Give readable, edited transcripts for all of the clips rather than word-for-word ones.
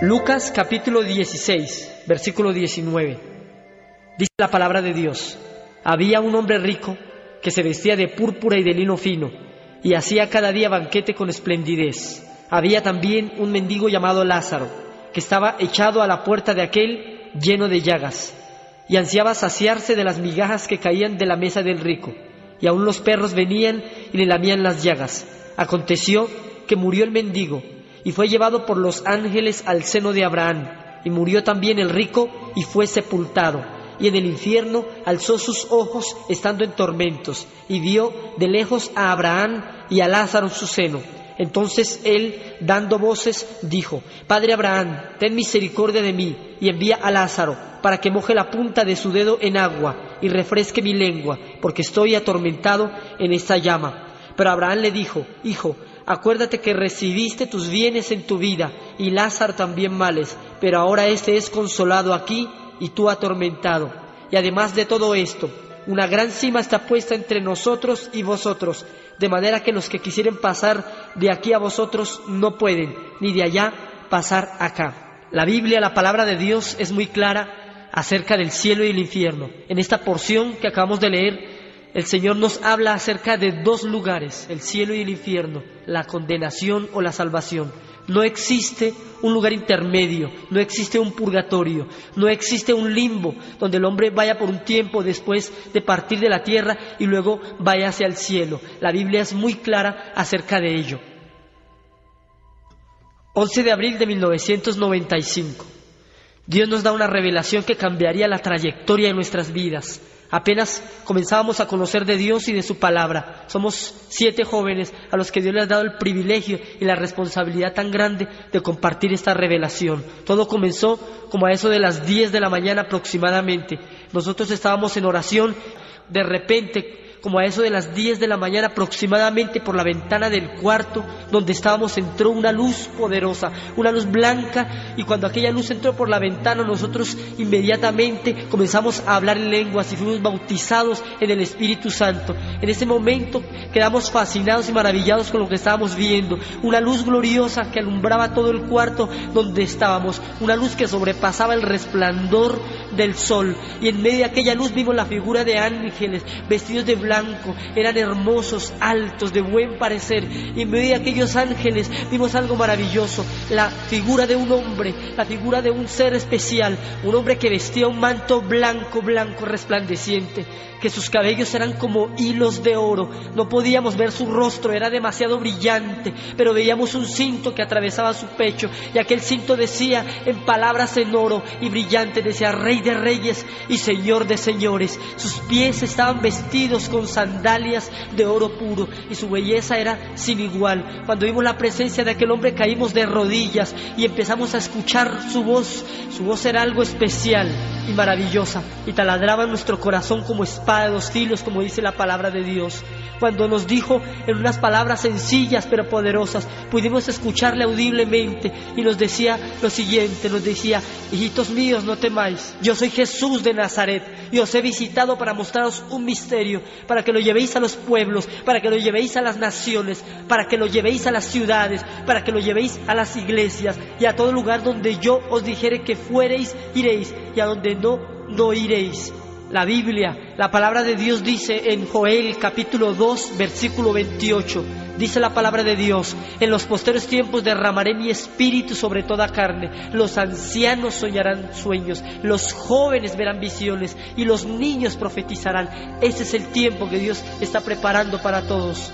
Lucas capítulo 16, versículo 19. Dice la palabra de Dios: había un hombre rico que se vestía de púrpura y de lino fino, y hacía cada día banquete con esplendidez. Había también un mendigo llamado Lázaro, que estaba echado a la puerta de aquel lleno de llagas, y ansiaba saciarse de las migajas que caían de la mesa del rico, y aun los perros venían y le lamían las llagas. Aconteció que murió el mendigo, y fue llevado por los ángeles al seno de Abraham, y murió también el rico, y fue sepultado, y en el infierno alzó sus ojos estando en tormentos, y vio de lejos a Abraham y a Lázaro en su seno. Entonces él, dando voces, dijo: Padre Abraham, ten misericordia de mí, y envía a Lázaro, para que moje la punta de su dedo en agua, y refresque mi lengua, porque estoy atormentado en esta llama. Pero Abraham le dijo: Hijo, acuérdate que recibiste tus bienes en tu vida, y Lázaro también males, pero ahora éste es consolado aquí, y tú atormentado. Y además de todo esto, una gran sima está puesta entre nosotros y vosotros, de manera que los que quisieren pasar de aquí a vosotros no pueden, ni de allá pasar acá. La Biblia, la palabra de Dios, es muy clara acerca del cielo y el infierno. En esta porción que acabamos de leer, el Señor nos habla acerca de dos lugares, el cielo y el infierno, la condenación o la salvación. No existe un lugar intermedio, no existe un purgatorio, no existe un limbo donde el hombre vaya por un tiempo después de partir de la tierra y luego vaya hacia el cielo. La Biblia es muy clara acerca de ello. 11 de abril de 1995. Dios nos da una revelación que cambiaría la trayectoria de nuestras vidas. Apenas comenzábamos a conocer de Dios y de su palabra. Somos 7 jóvenes a los que Dios les ha dado el privilegio y la responsabilidad tan grande de compartir esta revelación. Todo comenzó como a eso de las 10 de la mañana aproximadamente. Nosotros estábamos en oración, de repente, como a eso de las 10 de la mañana aproximadamente, por la ventana del cuarto donde estábamos entró una luz poderosa, una luz blanca, y cuando aquella luz entró por la ventana, nosotros inmediatamente comenzamos a hablar en lenguas y fuimos bautizados en el Espíritu Santo. En ese momento quedamos fascinados y maravillados con lo que estábamos viendo, una luz gloriosa que alumbraba todo el cuarto donde estábamos, una luz que sobrepasaba el resplandor del sol, y en medio de aquella luz vimos la figura de ángeles vestidos de blanco, eran hermosos, altos, de buen parecer, y en medio de aquellos ángeles vimos algo maravilloso, la figura de un hombre, la figura de un ser especial, un hombre que vestía un manto blanco, blanco, resplandeciente, que sus cabellos eran como hilos de oro. No podíamos ver su rostro, era demasiado brillante, pero veíamos un cinto que atravesaba su pecho, y aquel cinto decía en palabras en oro y brillante, decía: Rey de reyes y Señor de señores. Sus pies estaban vestidos con sandalias de oro puro, y su belleza era sin igual. Cuando vimos la presencia de aquel hombre, caímos de rodillas y empezamos a escuchar su voz. Su voz era algo especial y maravillosa, y taladraba en nuestro corazón como espada de 2 filos, como dice la palabra de Dios. Cuando nos dijo en unas palabras sencillas pero poderosas, pudimos escucharle audiblemente, y nos decía lo siguiente, nos decía: hijitos míos, no temáis, yo soy Jesús de Nazaret, y os he visitado para mostraros un misterio, para que lo llevéis a los pueblos, para que lo llevéis a las naciones, para que lo llevéis a las ciudades, para que lo llevéis a las iglesias, y a todo lugar donde yo os dijere que fuereis, iréis, y a donde no iréis. La Biblia, la palabra de Dios dice en Joel capítulo 2 versículo 28, dice la palabra de Dios: en los posteriores tiempos derramaré mi espíritu sobre toda carne, los ancianos soñarán sueños, los jóvenes verán visiones y los niños profetizarán. Ese es el tiempo que Dios está preparando para todos.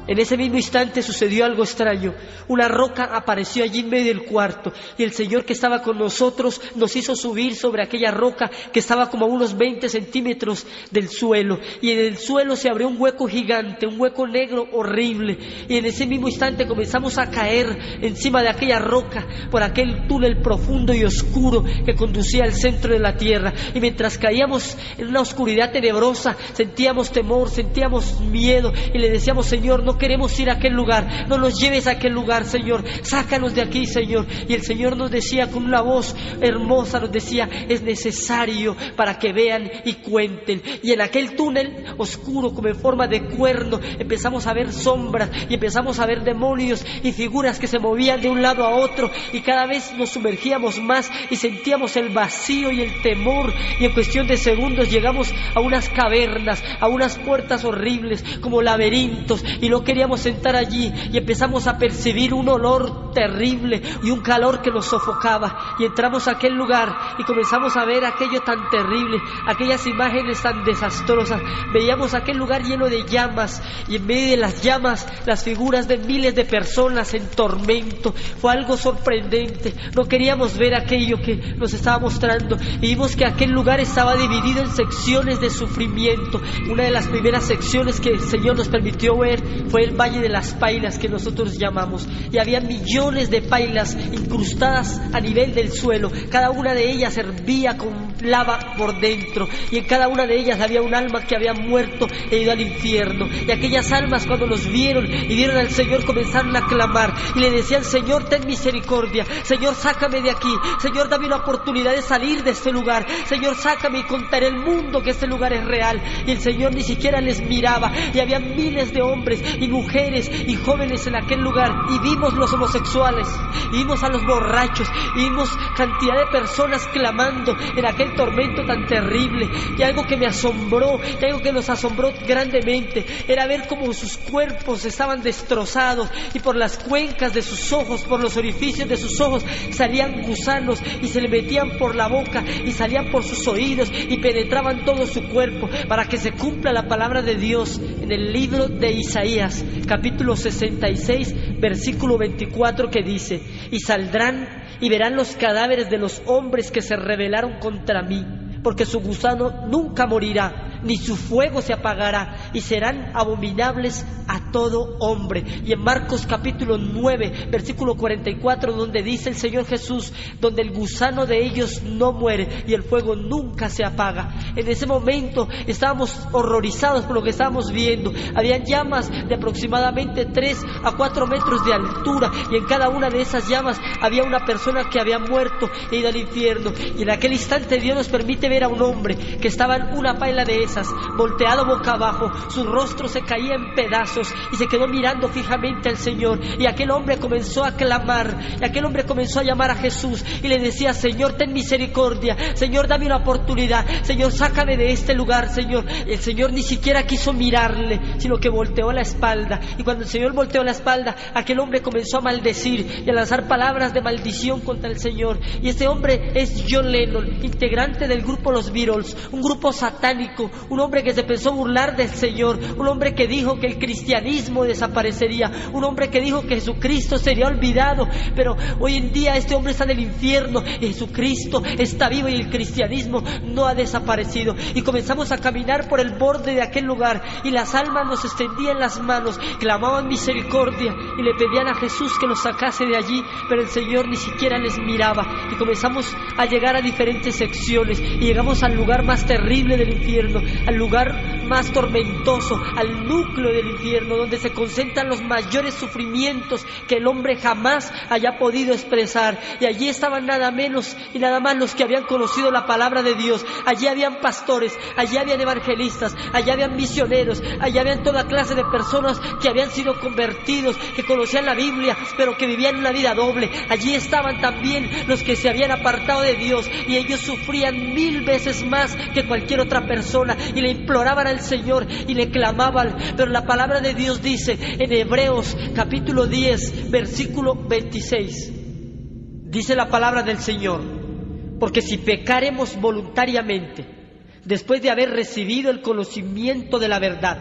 En ese mismo instante sucedió algo extraño. Una roca apareció allí en medio del cuarto, y el Señor que estaba con nosotros nos hizo subir sobre aquella roca que estaba como a unos 20 centímetros del suelo, y en el suelo se abrió un hueco gigante, un hueco negro horrible, y en ese mismo instante comenzamos a caer encima de aquella roca por aquel túnel profundo y oscuro que conducía al centro de la tierra. Y mientras caíamos en una oscuridad tenebrosa, sentíamos temor, sentíamos miedo, y le decíamos: Señor, no queremos ir a aquel lugar, no nos lleves a aquel lugar, Señor, sácanos de aquí, Señor. Y el Señor nos decía con una voz hermosa, nos decía, es necesario para que vean y cuenten. Y en aquel túnel oscuro como en forma de cuerno empezamos a ver sombras y empezamos a ver demonios y figuras que se movían de un lado a otro, y cada vez nos sumergíamos más y sentíamos el vacío y el temor, y en cuestión de segundos llegamos a unas cavernas, a unas puertas horribles como laberintos, y no queríamos entrar allí, y empezamos a percibir un olor terrible y un calor que nos sofocaba, y entramos a aquel lugar y comenzamos a ver aquello tan terrible, aquellas imágenes tan desastrosas. Veíamos aquel lugar lleno de llamas, y en medio de las llamas las figuras de miles de personas en tormento. Fue algo sorprendente, no queríamos ver aquello que nos estaba mostrando, y vimos que aquel lugar estaba dividido en secciones de sufrimiento. Una de las primeras secciones que el Señor nos permitió ver fue el Valle de las Pailas, que nosotros llamamos, y había millones de pailas incrustadas a nivel del suelo. Cada una de ellas hervía con lava por dentro, y en cada una de ellas había un alma que había muerto e ido al infierno. Y aquellas almas, cuando los vieron y vieron al Señor, comenzaron a clamar y le decían: Señor, ten misericordia, Señor, sácame de aquí, Señor, dame una oportunidad de salir de este lugar, Señor, sácame y contaré al mundo que este lugar es real. Y el Señor ni siquiera les miraba, y había miles de hombres y mujeres y jóvenes en aquel lugar, y vimos los homosexuales, y vimos a los borrachos, y vimos cantidad de personas clamando en aquel tormento tan terrible. Y algo que me asombró, y algo que nos asombró grandemente, era ver cómo sus cuerpos estaban destrozados, y por las cuencas de sus ojos, por los orificios de sus ojos, salían gusanos y se le metían por la boca y salían por sus oídos y penetraban todo su cuerpo, para que se cumpla la palabra de Dios en el libro de Isaías, capítulo 66, versículo 24, que dice: y saldrán y verán los cadáveres de los hombres que se rebelaron contra mí, porque su gusano nunca morirá, ni su fuego se apagará, y serán abominables a todo hombre. Y en Marcos capítulo 9, versículo 44, donde dice el Señor Jesús, donde el gusano de ellos no muere y el fuego nunca se apaga. En ese momento estábamos horrorizados por lo que estábamos viendo. Habían llamas de aproximadamente 3 a 4 metros de altura, y en cada una de esas llamas había una persona que había muerto e ido al infierno. Y en aquel instante Dios nos permite ver a un hombre que estaba en una paila de esas, volteado boca abajo, su rostro se caía en pedazos y se quedó mirando fijamente al Señor. Y aquel hombre comenzó a clamar, y aquel hombre comenzó a llamar a Jesús y le decía: Señor, ten misericordia, Señor, dame una oportunidad, Señor, sácame de este lugar, Señor. Y el Señor ni siquiera quiso mirarle, sino que volteó la espalda, y cuando el Señor volteó la espalda, aquel hombre comenzó a maldecir y a lanzar palabras de maldición contra el Señor. Y este hombre es John Lennon, integrante del grupo Los Beatles, un grupo satánico, un hombre que se pensó burlar del Señor, un hombre que dijo que el cristianismo desaparecería, un hombre que dijo que Jesucristo sería olvidado. Pero hoy en día este hombre está en el infierno y Jesucristo está vivo y el cristianismo no ha desaparecido. Y comenzamos a caminar por el borde de aquel lugar, y las almas nos extendían las manos, clamaban misericordia y le pedían a Jesús que los sacase de allí, pero el Señor ni siquiera les miraba. Y comenzamos a llegar a diferentes secciones, y llegamos al lugar más terrible del infierno, al lugar más tormentoso, al núcleo del infierno, donde se concentran los mayores sufrimientos que el hombre jamás haya podido expresar. Y allí estaban nada menos y nada más los que habían conocido la palabra de Dios. Allí habían pastores, allí habían evangelistas, allí habían misioneros, allí habían toda clase de personas que habían sido convertidos, que conocían la Biblia, pero que vivían una vida doble. Allí estaban también los que se habían apartado de Dios, y ellos sufrían 1000 veces más que cualquier otra persona, y le imploraban al Señor y le clamaban. Pero la palabra de Dios dice en Hebreos capítulo 10, versículo 26, dice la palabra del Señor: porque si pecaremos voluntariamente, después de haber recibido el conocimiento de la verdad,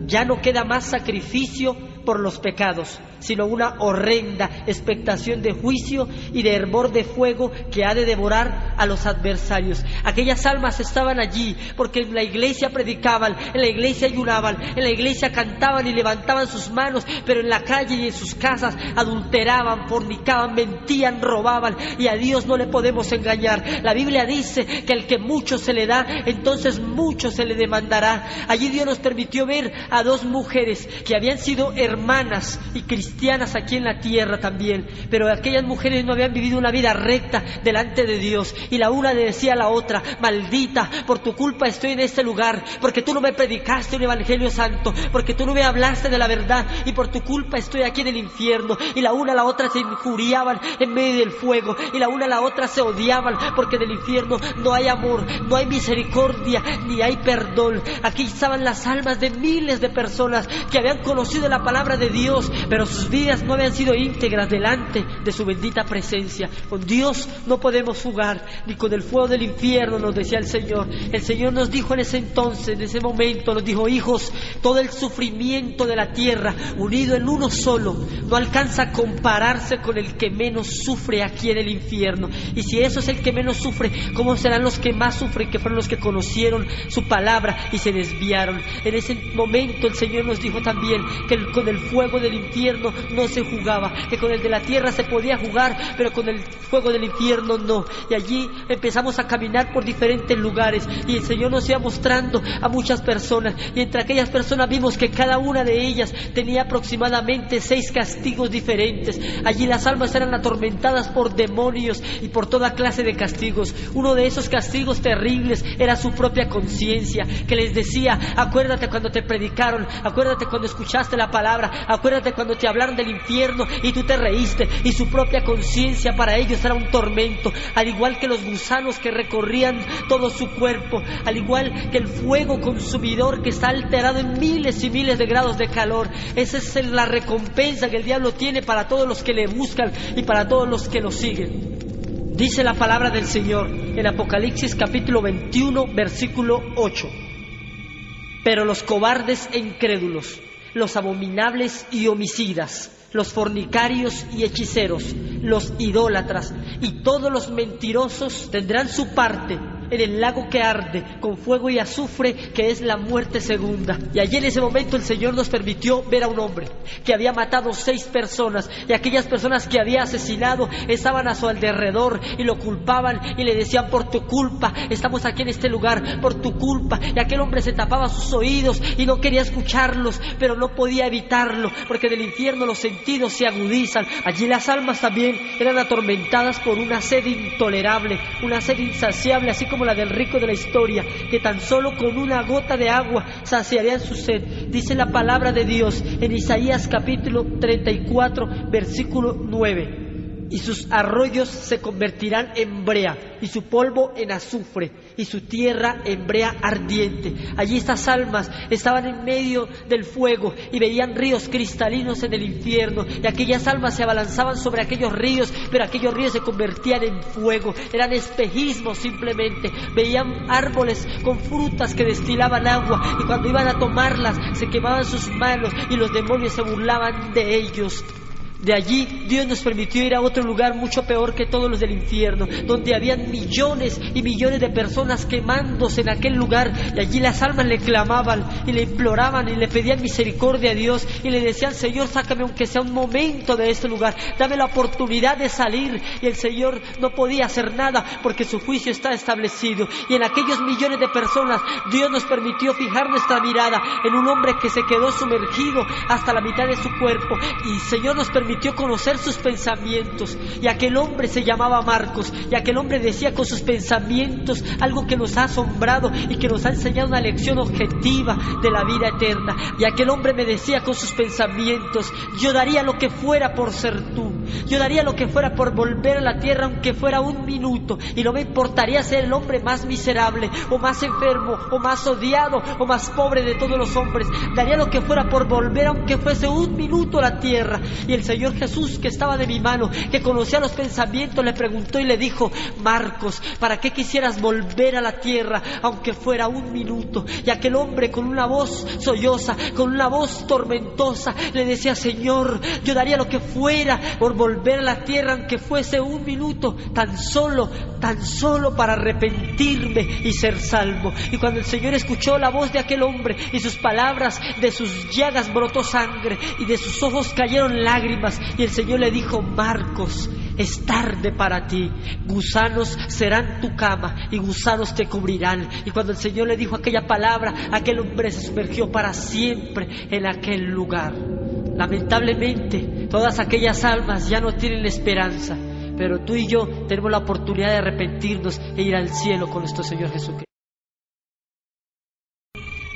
ya no queda más sacrificio por los pecados, sino una horrenda expectación de juicio y de hervor de fuego que ha de devorar a los adversarios. Aquellas almas estaban allí porque en la iglesia predicaban, en la iglesia ayunaban, en la iglesia cantaban y levantaban sus manos, pero en la calle y en sus casas adulteraban, fornicaban, mentían, robaban, y a Dios no le podemos engañar. La Biblia dice que al que mucho se le da, entonces mucho se le demandará. Allí Dios nos permitió ver a 2 mujeres que habían sido hermanas hermanas y cristianas aquí en la tierra también, pero aquellas mujeres no habían vivido una vida recta delante de Dios, y la una le decía a la otra: maldita, por tu culpa estoy en este lugar, porque tú no me predicaste un evangelio santo, porque tú no me hablaste de la verdad, y por tu culpa estoy aquí en el infierno. Y la una a la otra se injuriaban en medio del fuego, y la una a la otra se odiaban, porque del infierno no hay amor, no hay misericordia, ni hay perdón. Aquí estaban las almas de miles de personas que habían conocido la palabra de Dios, pero sus vidas no habían sido íntegras delante de su bendita presencia. Con Dios no podemos jugar, ni con el fuego del infierno, nos decía el Señor. El Señor nos dijo en ese entonces, en ese momento, nos dijo: hijos, todo el sufrimiento de la tierra unido en uno solo no alcanza a compararse con el que menos sufre aquí en el infierno. Y si eso es el que menos sufre, ¿cómo serán los que más sufren, que fueron los que conocieron su palabra y se desviaron? En ese momento el Señor nos dijo también que con el fuego del infierno no se jugaba, que con el de la tierra se podía jugar, pero con el fuego del infierno no. Y allí empezamos a caminar por diferentes lugares, y el Señor nos iba mostrando a muchas personas, y entre aquellas personas vimos que cada una de ellas tenía aproximadamente 6 castigos diferentes. Allí las almas eran atormentadas por demonios y por toda clase de castigos. Uno de esos castigos terribles era su propia conciencia, que les decía: acuérdate cuando te predicaron, acuérdate cuando escuchaste la palabra, acuérdate cuando te hablaron del infierno y tú te reíste. Y su propia conciencia para ellos era un tormento, al igual que los gusanos que recorrían todo su cuerpo, al igual que el fuego consumidor que está alterado en miles y miles de grados de calor. Esa es la recompensa que el diablo tiene para todos los que le buscan y para todos los que lo siguen. Dice la palabra del Señor en Apocalipsis capítulo 21, versículo 8: pero los cobardes e incrédulos, los abominables y homicidas, los fornicarios y hechiceros, los idólatras y todos los mentirosos tendrán su parte en el lago que arde con fuego y azufre, que es la muerte segunda. Y allí en ese momento el Señor nos permitió ver a un hombre que había matado 6 personas, y aquellas personas que había asesinado estaban a su alrededor y lo culpaban y le decían: por tu culpa estamos aquí en este lugar, por tu culpa. Y aquel hombre se tapaba sus oídos y no quería escucharlos, pero no podía evitarlo, porque del infierno los sentidos se agudizan. Allí las almas también eran atormentadas por una sed intolerable, una sed insaciable, así como la del rico de la historia, que tan solo con una gota de agua saciarían su sed. Dice la palabra de Dios en Isaías capítulo 34, versículo 9: y sus arroyos se convertirán en brea, y su polvo en azufre, y su tierra en brea ardiente. Allí estas almas estaban en medio del fuego y veían ríos cristalinos en el infierno, y aquellas almas se abalanzaban sobre aquellos ríos, pero aquellos ríos se convertían en fuego. Eran espejismos simplemente. Veían árboles con frutas que destilaban agua, y cuando iban a tomarlas se quemaban sus manos y los demonios se burlaban de ellos. De allí Dios nos permitió ir a otro lugar mucho peor que todos los del infierno, donde habían millones y millones de personas quemándose en aquel lugar, y allí las almas le clamaban y le imploraban y le pedían misericordia a Dios y le decían: Señor, sácame aunque sea un momento de este lugar, dame la oportunidad de salir. Y el Señor no podía hacer nada porque su juicio está establecido. Y en aquellos millones de personas Dios nos permitió fijar nuestra mirada en un hombre que se quedó sumergido hasta la mitad de su cuerpo, y el Señor nos permitió conocer sus pensamientos. Y aquel hombre se llamaba Marcos, y aquel hombre decía con sus pensamientos algo que nos ha asombrado y que nos ha enseñado una lección objetiva de la vida eterna. Y aquel hombre me decía con sus pensamientos: yo daría lo que fuera por ser tú, yo daría lo que fuera por volver a la tierra, aunque fuera un minuto, y no me importaría ser el hombre más miserable o más enfermo o más odiado o más pobre de todos los hombres. Daría lo que fuera por volver, aunque fuese un minuto, a la tierra. Y el Señor Jesús, que estaba de mi mano, que conocía los pensamientos, le preguntó y le dijo: Marcos, ¿para qué quisieras volver a la tierra aunque fuera un minuto? Y aquel hombre, con una voz solloza, con una voz tormentosa, le decía: Señor, yo daría lo que fuera por volver a la tierra aunque fuese un minuto, tan solo para arrepentirme y ser salvo. Y cuando el Señor escuchó la voz de aquel hombre y sus palabras, de sus llagas brotó sangre y de sus ojos cayeron lágrimas. Y el Señor le dijo: Marcos, es tarde para ti, gusanos serán tu cama y gusanos te cubrirán. Y cuando el Señor le dijo aquella palabra, aquel hombre se sumergió para siempre en aquel lugar. Lamentablemente, todas aquellas almas ya no tienen esperanza, pero tú y yo tenemos la oportunidad de arrepentirnos e ir al cielo con nuestro Señor Jesucristo.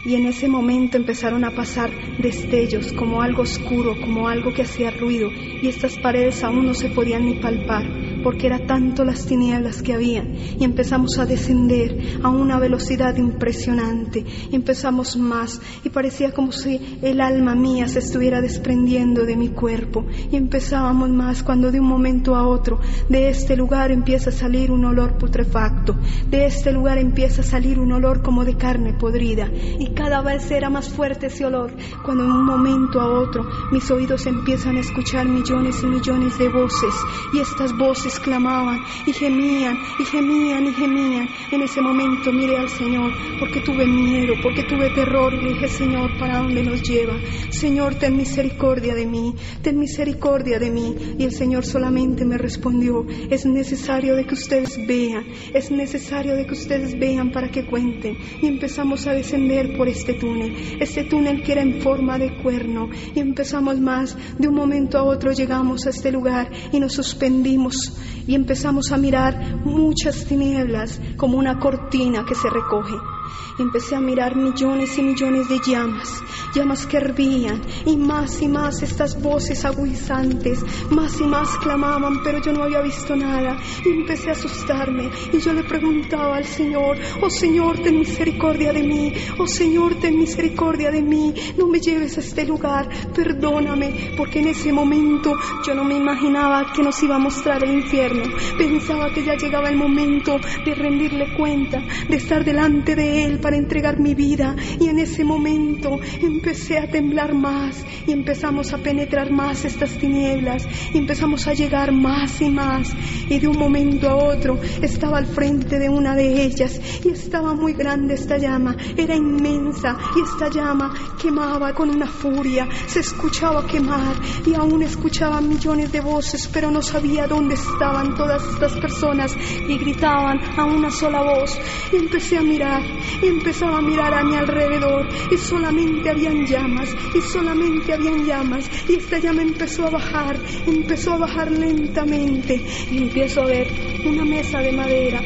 Y en ese momento empezaron a pasar destellos, como algo oscuro, como algo que hacía ruido, y estas paredes aún no se podían ni palpar, porque era tanto las tinieblas que había, y empezamos a descender a una velocidad impresionante, y empezamos más, y parecía como si el alma mía se estuviera desprendiendo de mi cuerpo, y empezábamos más cuando de un momento a otro, de este lugar empieza a salir un olor putrefacto, de este lugar empieza a salir un olor como de carne podrida, y cada vez era más fuerte ese olor, cuando en un momento a otro mis oídos empiezan a escuchar millones y millones de voces, y estas voces clamaban y gemían y gemían y gemían. En ese momento miré al Señor, porque tuve miedo, porque tuve terror, y le dije: Señor, ¿para dónde nos lleva? Señor, ten misericordia de mí, ten misericordia de mí. Y el Señor solamente me respondió: es necesario de que ustedes vean, es necesario de que ustedes vean para que cuenten. Y empezamos a descender por este túnel que era en forma de cuerno, y empezamos más. De un momento a otro llegamos a este lugar y nos suspendimos y empezamos a mirar muchas tinieblas como una cortina que se recoge. Empecé a mirar millones y millones de llamas que hervían, y más estas voces agudizantes, más y más clamaban, pero yo no había visto nada, y empecé a asustarme, y yo le preguntaba al Señor: oh Señor, ten misericordia de mí, oh Señor, ten misericordia de mí, no me lleves a este lugar, perdóname, porque en ese momento yo no me imaginaba que nos iba a mostrar el infierno. Pensaba que ya llegaba el momento de rendirle cuenta, de estar delante de Él para entregar mi vida, y en ese momento empecé a temblar más, y empezamos a penetrar más estas tinieblas, y empezamos a llegar más, y de un momento a otro estaba al frente de una de ellas, y estaba muy grande esta llama, era inmensa, y esta llama quemaba con una furia, se escuchaba quemar, y aún escuchaba millones de voces, pero no sabía dónde estaban todas estas personas, y gritaban a una sola voz. Y empecé a mirar, y empezaba a mirar a mi alrededor, y solamente habían llamas, y esta llama empezó a bajar lentamente, y empiezo a ver una mesa de madera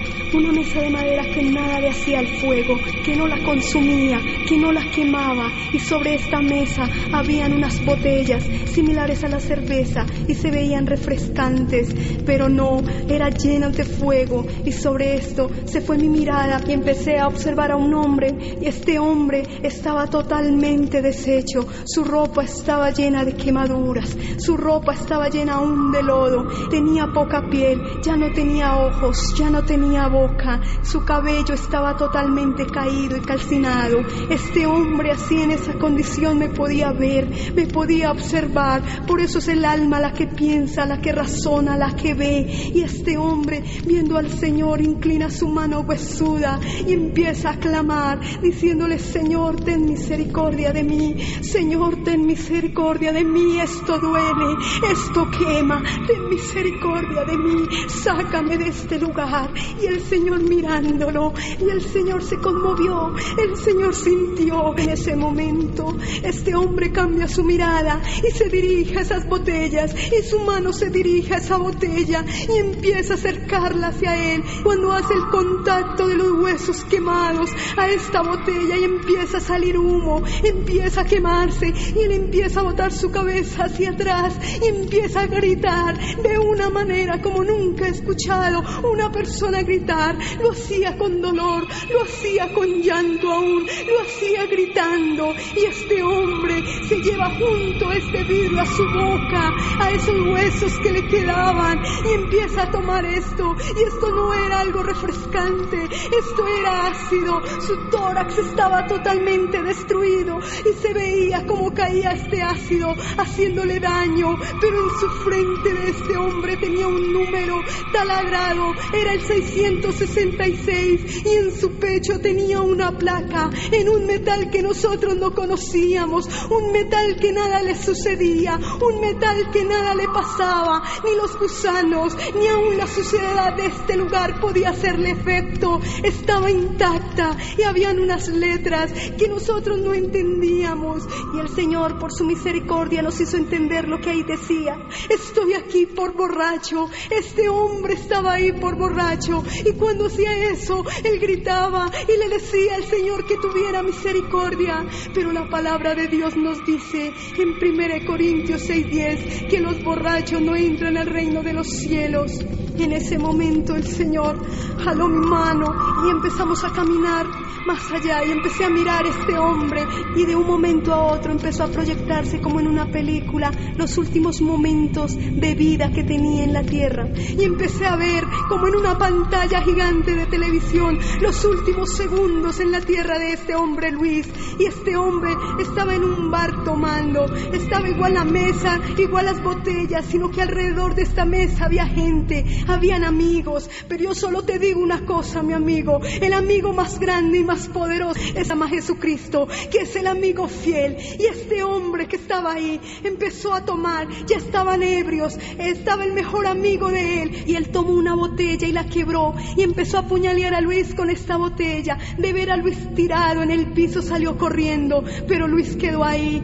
que nada le hacía al fuego, que no la consumía, que no la quemaba, y sobre esta mesa habían unas botellas similares a la cerveza, y se veían refrescantes, pero no, eran llenas de fuego, y sobre esto se fue mi mirada, y empecé a observar a un hombre, y este hombre estaba totalmente deshecho, su ropa estaba llena de quemaduras, su ropa estaba llena aún de lodo, tenía poca piel, ya no tenía ojos, ya no tenía boca, su cabello estaba totalmente caído y calcinado. Este hombre así en esa condición me podía ver, me podía observar, por eso es el alma la que piensa, la que razona, la que ve, y este hombre viendo al Señor inclina su mano huesuda y empieza a clamar diciéndole: Señor, ten misericordia de mí, Señor, ten misericordia de mí, esto duele, esto quema, ten misericordia de mí, sácame de este lugar. Y el Señor mirándolo, y el Señor se conmovió, el Señor sintió. En ese momento este hombre cambia su mirada y se dirige a esas botellas, y su mano se dirige a esa botella y empieza a acercarla hacia él. Cuando hace el contacto de los huesos quemados a esta botella y empieza a salir humo, empieza a quemarse, y él empieza a botar su cabeza hacia atrás y empieza a gritar de una manera como nunca he escuchado una persona gritar. Lo hacía con dolor, lo hacía con llanto aún, lo hacía gritando, y este hombre se lleva junto este vidrio a su boca, a esos huesos que le quedaban, y empieza a tomar esto, y esto no era algo refrescante, esto era ácido. Su tórax estaba totalmente destruido y se veía como caía este ácido haciéndole daño, pero en su frente de este hombre tenía un número taladrado, era el 666, y en su pecho tenía una placa en un metal que nosotros no conocíamos, un metal que nada le sucedía, un metal que nada le pasaba, ni los gusanos, ni aún la suciedad de este lugar podía hacerle efecto, estaba intacto. alta y habían unas letras que nosotros no entendíamos. Y el Señor, por su misericordia, nos hizo entender lo que ahí decía. Estoy aquí por borracho. Este hombre estaba ahí por borracho. Y cuando hacía eso, él gritaba y le decía al Señor que tuviera misericordia. Pero la palabra de Dios nos dice en 1 Corintios 6:10 que los borrachos no entran al reino de los cielos. Y en ese momento el Señor jaló mi mano y empezamos a caminar más allá, y empecé a mirar a este hombre, y de un momento a otro empezó a proyectarse como en una película los últimos momentos de vida que tenía en la tierra, y empecé a ver como en una pantalla gigante de televisión los últimos segundos en la tierra de este hombre Luis. Y este hombre estaba en un bar tomando, estaba igual la mesa, igual las botellas, sino que alrededor de esta mesa había gente, habían amigos. Pero yo solo te digo una cosa, mi amigo, el amigo más grande y más poderoso es ama Jesucristo, que es el amigo fiel. Y este hombre que estaba ahí empezó a tomar, ya estaban ebrios, estaba el mejor amigo de él, y él tomó una botella y la quebró y empezó a apuñalear a Luis con esta botella. De ver a Luis tirado en el piso salió corriendo, pero Luis quedó ahí,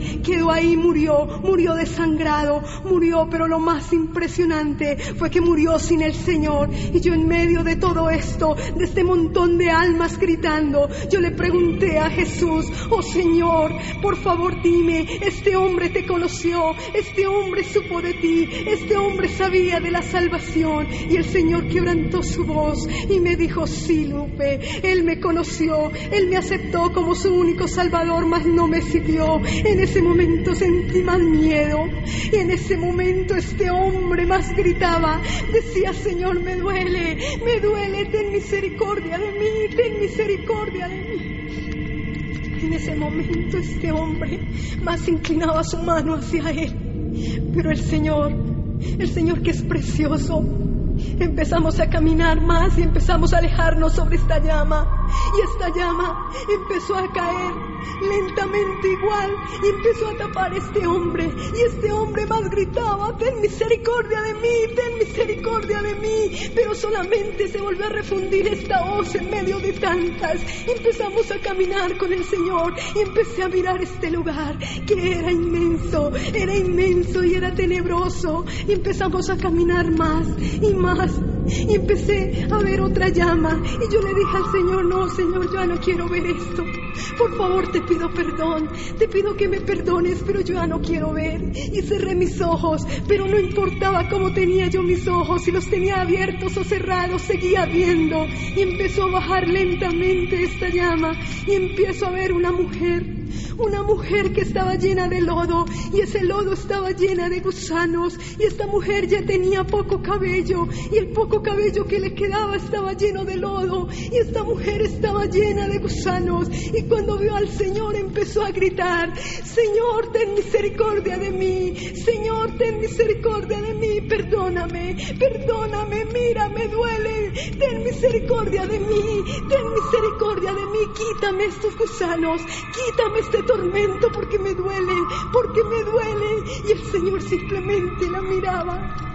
murió desangrado, murió. Pero lo más impresionante fue que murió sin el Señor. Y yo, en medio de todo esto, de este montón de almas gritando, yo le pregunté a Jesús: oh Señor, por favor dime, este hombre te conoció, este hombre supo de ti, este hombre sabía de la salvación. Y el Señor quebrantó su voz y me dijo: sí, Lupe, él me conoció, él me aceptó como su único salvador, mas no me siguió. En ese momento sentí más miedo, y en ese momento este hombre más gritaba, decía: Señor, me duele, ten misericordia de mí, ten misericordia de mí. En ese momento este hombre más inclinaba su mano hacia él, pero el Señor que es precioso, empezamos a caminar más y empezamos a alejarnos sobre esta llama, y esta llama empezó a caer lentamente igual y empezó a tapar a este hombre, y este hombre más gritaba: ten misericordia de mí, ten misericordia de mí. Pero solamente se volvió a refundir esta voz en medio de tantas, y empezamos a caminar con el Señor, y empecé a mirar este lugar que era inmenso y era tenebroso, y empezamos a caminar más y más, y empecé a ver otra llama, y yo le dije al Señor: no, Señor, yo ya no quiero ver esto, por favor te pido perdón, te pido que me perdones, pero yo ya no quiero ver. Y cerré mis ojos, pero no importaba cómo tenía yo mis ojos, si los tenía abiertos o cerrados, seguía viendo. Y empezó a bajar lentamente esta llama, y empiezo a ver una mujer que estaba llena de lodo, y ese lodo estaba llena de gusanos, y esta mujer ya tenía poco cabello, y el poco cabello que le quedaba estaba lleno de lodo, y esta mujer estaba llena de gusanos. Y cuando vio al Señor empezó a gritar: Señor, ten misericordia de mí, Señor, ten misericordia de mí, perdóname, mira, me duele, ten misericordia de mí, quítame estos gusanos, quítame este tormento, porque me duele. Y el Señor simplemente la miraba.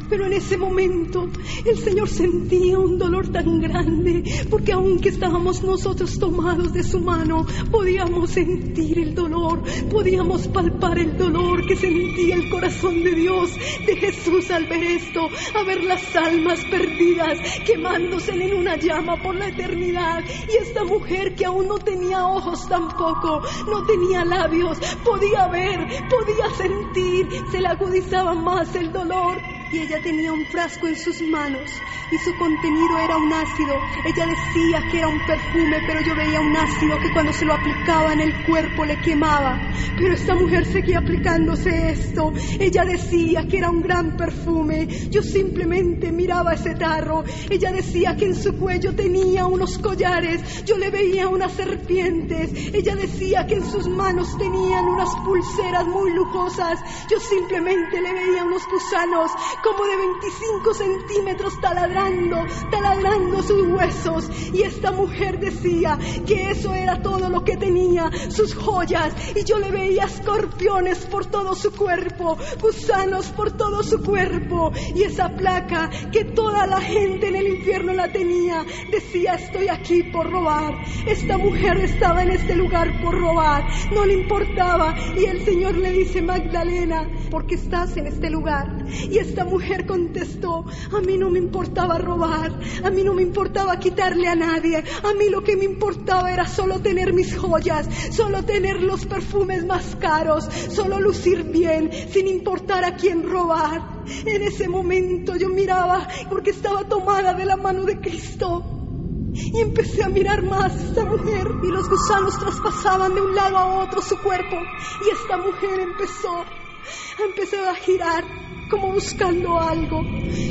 Pero en ese momento el Señor sentía un dolor tan grande, porque aunque estábamos nosotros tomados de su mano, podíamos sentir el dolor, podíamos palpar el dolor que sentía el corazón de Dios, de Jesús, al ver esto, a ver las almas perdidas quemándose en una llama por la eternidad. Y esta mujer, que aún no tenía ojos tampoco, no tenía labios, podía ver, podía sentir, se le agudizaba más el dolor. Y ella tenía un frasco en sus manos, y su contenido era un ácido. Ella decía que era un perfume, pero yo veía un ácido que cuando se lo aplicaba en el cuerpo le quemaba. Pero esta mujer seguía aplicándose esto. Ella decía que era un gran perfume. Yo simplemente miraba ese tarro. Ella decía que en su cuello tenía unos collares. Yo le veía unas serpientes. Ella decía que en sus manos tenían unas pulseras muy lujosas. Yo simplemente le veía unos gusanos como de 25 centímetros, taladrando sus huesos. Y esta mujer decía que eso era todo lo que tenía, sus joyas. Y yo le veía escorpiones por todo su cuerpo, gusanos por todo su cuerpo. Y esa placa que toda la gente en el infierno la tenía, decía: estoy aquí por robar. Esta mujer estaba en este lugar por robar, no le importaba. Y el Señor le dice: Magdalena, ¿por qué estás en este lugar? Y esta mujer contestó: a mí no me importaba robar, a mí no me importaba quitarle a nadie, a mí lo que me importaba era solo tener mis joyas, solo tener los perfumes más caros, solo lucir bien, sin importar a quién robar. En ese momento yo miraba, porque estaba tomada de la mano de Cristo, y empecé a mirar más a esta mujer, y los gusanos traspasaban de un lado a otro su cuerpo, y esta mujer empezó a girar como buscando algo.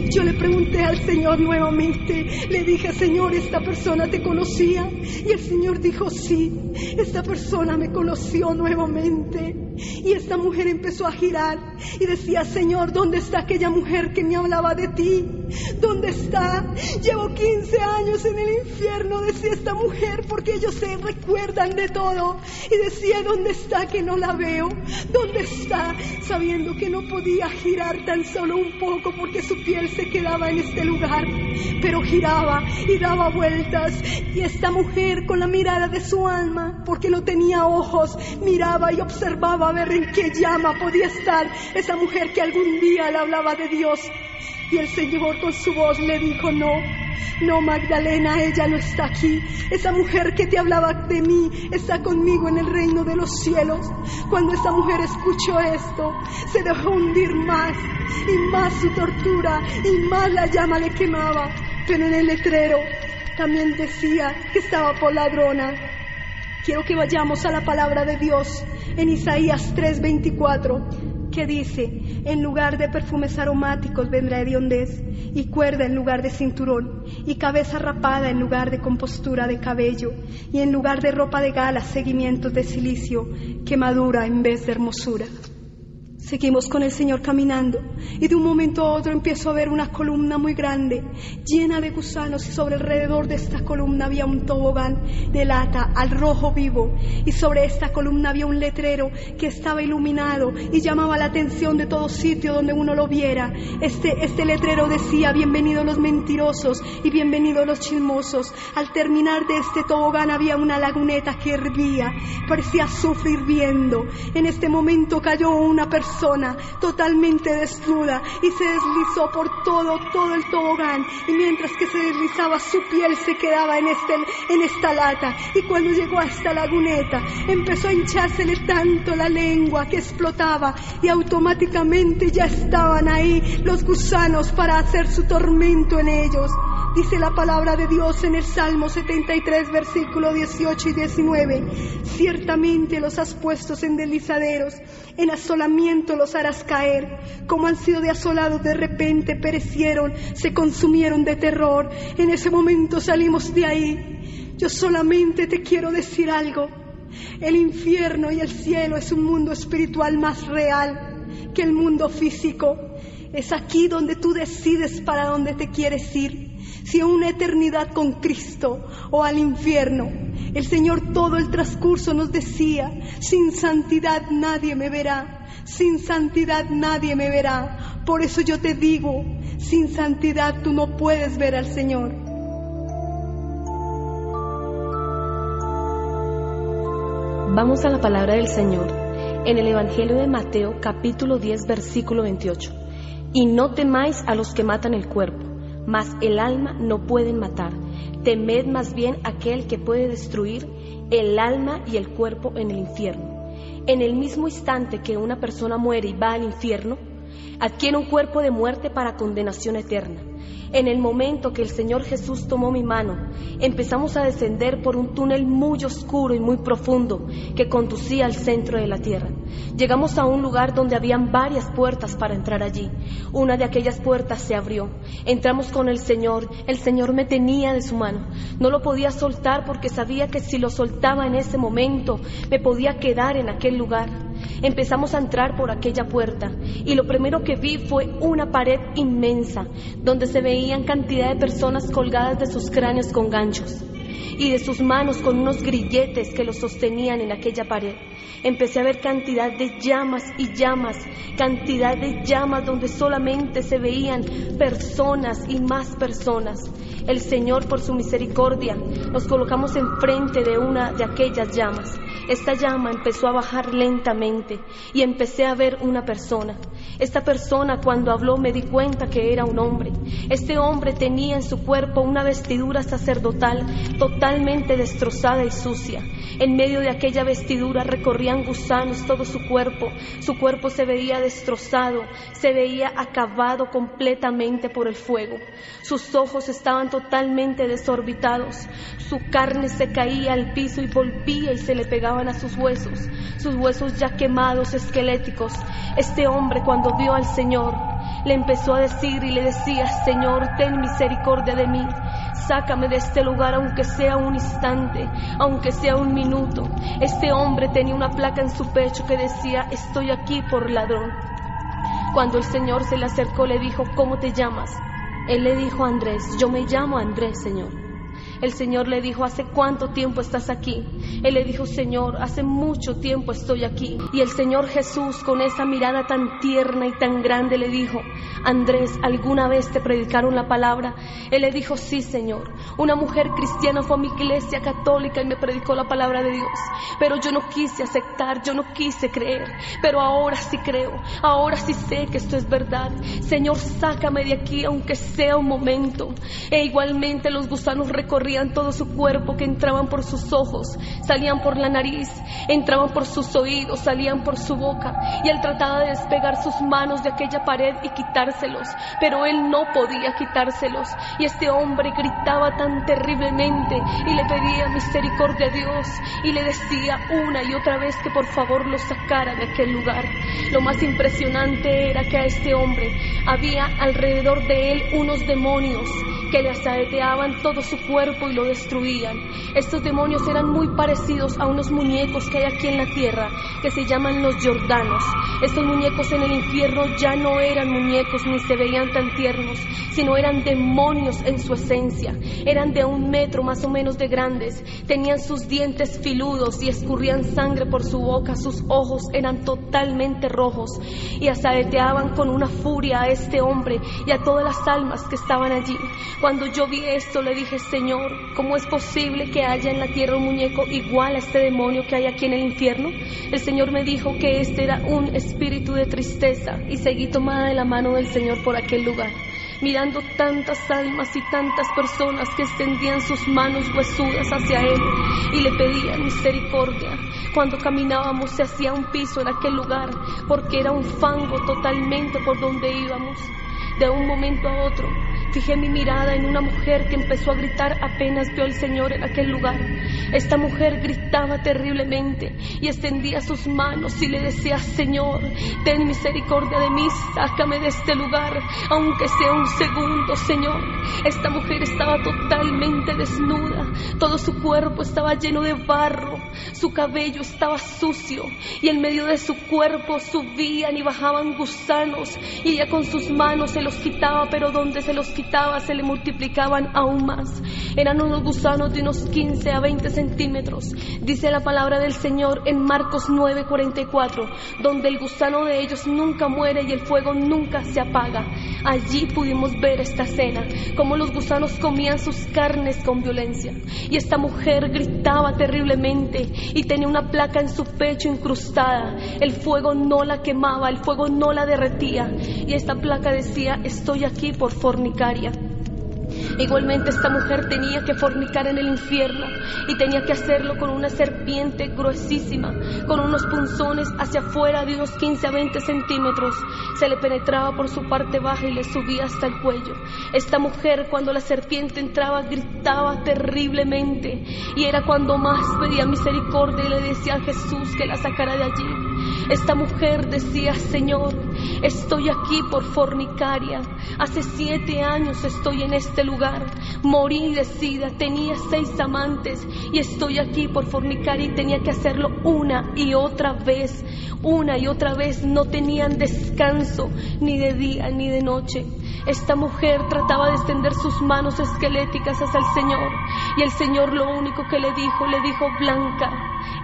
Yo le pregunté al Señor nuevamente, le dije: Señor, ¿esta persona te conocía? Y el Señor dijo: sí, esta persona me conoció nuevamente. Y esta mujer empezó a girar y decía: Señor, ¿dónde está aquella mujer que me hablaba de ti? ¿Dónde está? Llevo 15 años en el infierno, decía esta mujer, porque ellos se recuerdan de todo. Y decía: ¿dónde está que no la veo? ¿Dónde está? Sabiendo que no podía girar tan solo un poco porque su piel se quedaba en este lugar, pero giraba y daba vueltas. Y esta mujer, con la mirada de su alma, porque no tenía ojos, miraba y observaba a ver en qué llama podía estar esa mujer que algún día le hablaba de Dios. Y el Señor con su voz le dijo: no, Magdalena, ella no está aquí. Esa mujer que te hablaba de mí está conmigo en el reino de los cielos. Cuando esa mujer escuchó esto, se dejó hundir más y más su tortura, y más la llama le quemaba. Pero en el letrero también decía que estaba por ladrona. Quiero que vayamos a la palabra de Dios en Isaías 3:24, que dice: en lugar de perfumes aromáticos vendrá hediondez, y cuerda en lugar de cinturón, y cabeza rapada en lugar de compostura de cabello, y en lugar de ropa de gala seguimientos de cilicio, quemadura en vez de hermosura. Seguimos con el Señor caminando, y de un momento a otro empiezo a ver una columna muy grande, llena de gusanos, y sobre alrededor de esta columna había un tobogán de lata al rojo vivo, y sobre esta columna había un letrero que estaba iluminado y llamaba la atención de todo sitio donde uno lo viera. Este letrero decía: bienvenidos los mentirosos y bienvenidos los chismosos. Al terminar de este tobogán había una laguneta que hervía, parecía azufre hirviendo. En este momento cayó una persona totalmente desnuda y se deslizó por todo el tobogán, y mientras que se deslizaba su piel se quedaba en esta lata. Y cuando llegó a esta laguneta empezó a hinchársele tanto la lengua que explotaba, y automáticamente ya estaban ahí los gusanos para hacer su tormento en ellos. Dice la palabra de Dios en el Salmo 73, versículo 18 y 19: ciertamente los has puesto en deslizaderos, en asolamiento los harás caer. Como han sido de asolados, de repente perecieron, se consumieron de terror. En ese momento salimos de ahí. Yo solamente te quiero decir algo: el infierno y el cielo es un mundo espiritual más real que el mundo físico. Es aquí donde tú decides para dónde te quieres ir, si a una eternidad con Cristo o al infierno. El Señor todo el transcurso nos decía: sin santidad nadie me verá, sin santidad nadie me verá. Por eso yo te digo, sin santidad tú no puedes ver al Señor. Vamos a la palabra del Señor en el Evangelio de Mateo, capítulo 10, versículo 28. Y no temáis a los que matan el cuerpo, mas el alma no pueden matar. Temed más bien aquel que puede destruir el alma y el cuerpo en el infierno. En el mismo instante que una persona muere y va al infierno, adquiere un cuerpo de muerte para condenación eterna. En el momento que el Señor Jesús tomó mi mano, empezamos a descender por un túnel muy oscuro y muy profundo que conducía al centro de la tierra. Llegamos a un lugar donde habían varias puertas para entrar allí. Una de aquellas puertas se abrió. Entramos con el Señor me tenía de su mano. No lo podía soltar porque sabía que si lo soltaba en ese momento me podía quedar en aquel lugar. Empezamos a entrar por aquella puerta y lo primero que vi fue una pared inmensa donde se veían cantidad de personas colgadas de sus cráneos con ganchos y de sus manos con unos grilletes que los sostenían en aquella pared. Empecé a ver cantidad de llamas y llamas, cantidad de llamas donde solamente se veían personas y más personas. El Señor, por su misericordia, nos colocamos enfrente de una de aquellas llamas. Esta llama empezó a bajar lentamente y empecé a ver una persona. Esta persona, cuando habló, me di cuenta que era un hombre. Este hombre tenía en su cuerpo una vestidura sacerdotal totalmente destrozada y sucia. En medio de aquella vestidura recorrían gusanos todo su cuerpo. Su cuerpo se veía destrozado, se veía acabado completamente por el fuego. Sus ojos estaban totalmente desorbitados. Su carne se caía al piso y volvía y se le pegaban a sus huesos ya quemados, esqueléticos. Este hombre, cuando vio al Señor, le empezó a decir y le decía: Señor, ten misericordia de mí. Sácame de este lugar, aunque sea un instante, aunque sea un minuto. Este hombre tenía una placa en su pecho que decía: estoy aquí por ladrón. Cuando el Señor se le acercó, le dijo: ¿cómo te llamas? Él le dijo: Andrés. Yo me llamo Andrés, Señor. El Señor le dijo: ¿hace cuánto tiempo estás aquí? Él le dijo: Señor, hace mucho tiempo estoy aquí. Y el Señor Jesús, con esa mirada tan tierna y tan grande, le dijo: Andrés, ¿alguna vez te predicaron la palabra? Él le dijo: sí, Señor. Una mujer cristiana fue a mi iglesia católica y me predicó la palabra de Dios. Pero yo no quise aceptar, yo no quise creer. Pero ahora sí creo, ahora sí sé que esto es verdad. Señor, sácame de aquí, aunque sea un momento. E igualmente los gusanos recorrían todo su cuerpo, que entraban por sus ojos, salían por la nariz, entraban por sus oídos, salían por su boca, y él trataba de despegar sus manos de aquella pared y quitárselos, pero él no podía quitárselos, y este hombre gritaba tan terriblemente y le pedía misericordia a Dios y le decía una y otra vez que por favor lo sacara de aquel lugar. Lo más impresionante era que a este hombre había alrededor de él unos demonios que le asaeteaban todo su cuerpo y lo destruían. Estos demonios eran muy parecidos a unos muñecos que hay aquí en la tierra, que se llaman los Jordanos. Estos muñecos en el infierno ya no eran muñecos ni se veían tan tiernos, sino eran demonios en su esencia. Eran de 1 metro más o menos de grandes, tenían sus dientes filudos y escurrían sangre por su boca, sus ojos eran totalmente rojos y asaeteaban con una furia a este hombre y a todas las almas que estaban allí. Cuando yo vi esto, le dije: Señor, ¿cómo es posible que haya en la tierra un muñeco igual a este demonio que hay aquí en el infierno? El Señor me dijo que este era un espíritu de tristeza, y seguí tomada de la mano del Señor por aquel lugar, mirando tantas almas y tantas personas que extendían sus manos huesudas hacia Él y le pedían misericordia. Cuando caminábamos se hacía un piso en aquel lugar, porque era un fango totalmente por donde íbamos. De un momento a otro, fijé mi mirada en una mujer que empezó a gritar apenas vio al Señor en aquel lugar. Esta mujer gritaba terriblemente y extendía sus manos y le decía: Señor, ten misericordia de mí, sácame de este lugar, aunque sea un segundo, Señor. Esta mujer estaba totalmente desnuda, todo su cuerpo estaba lleno de barro, su cabello estaba sucio y en medio de su cuerpo subían y bajaban gusanos, y ella con sus manos se los quitaba, pero donde se los quitaba se le multiplicaban aún más. Eran unos gusanos de unos 15 a 20 centímetros. Dice la palabra del Señor en Marcos 9:44, donde el gusano de ellos nunca muere y el fuego nunca se apaga. Allí pudimos ver esta escena, cómo los gusanos comían sus carnes con violencia, y esta mujer gritaba terriblemente y tenía una placa en su pecho incrustada. El fuego no la quemaba, el fuego no la derretía, y esta placa decía: estoy aquí por fornicaria. Igualmente esta mujer tenía que fornicar en el infierno y tenía que hacerlo con una serpiente gruesísima, con unos punzones hacia afuera de unos 15 a 20 centímetros. Se le penetraba por su parte baja y le subía hasta el cuello. Esta mujer, cuando la serpiente entraba, gritaba terriblemente, y era cuando más pedía misericordia y le decía a Jesús que la sacara de allí. Esta mujer decía: Señor, estoy aquí por fornicaria. Hace 7 años estoy en este lugar. Morí, decía, tenía 6 amantes y estoy aquí por fornicaria, y tenía que hacerlo una y otra vez. Una y otra vez, no tenían descanso ni de día ni de noche. Esta mujer trataba de extender sus manos esqueléticas hacia el Señor, y el Señor lo único que le dijo: Blanca,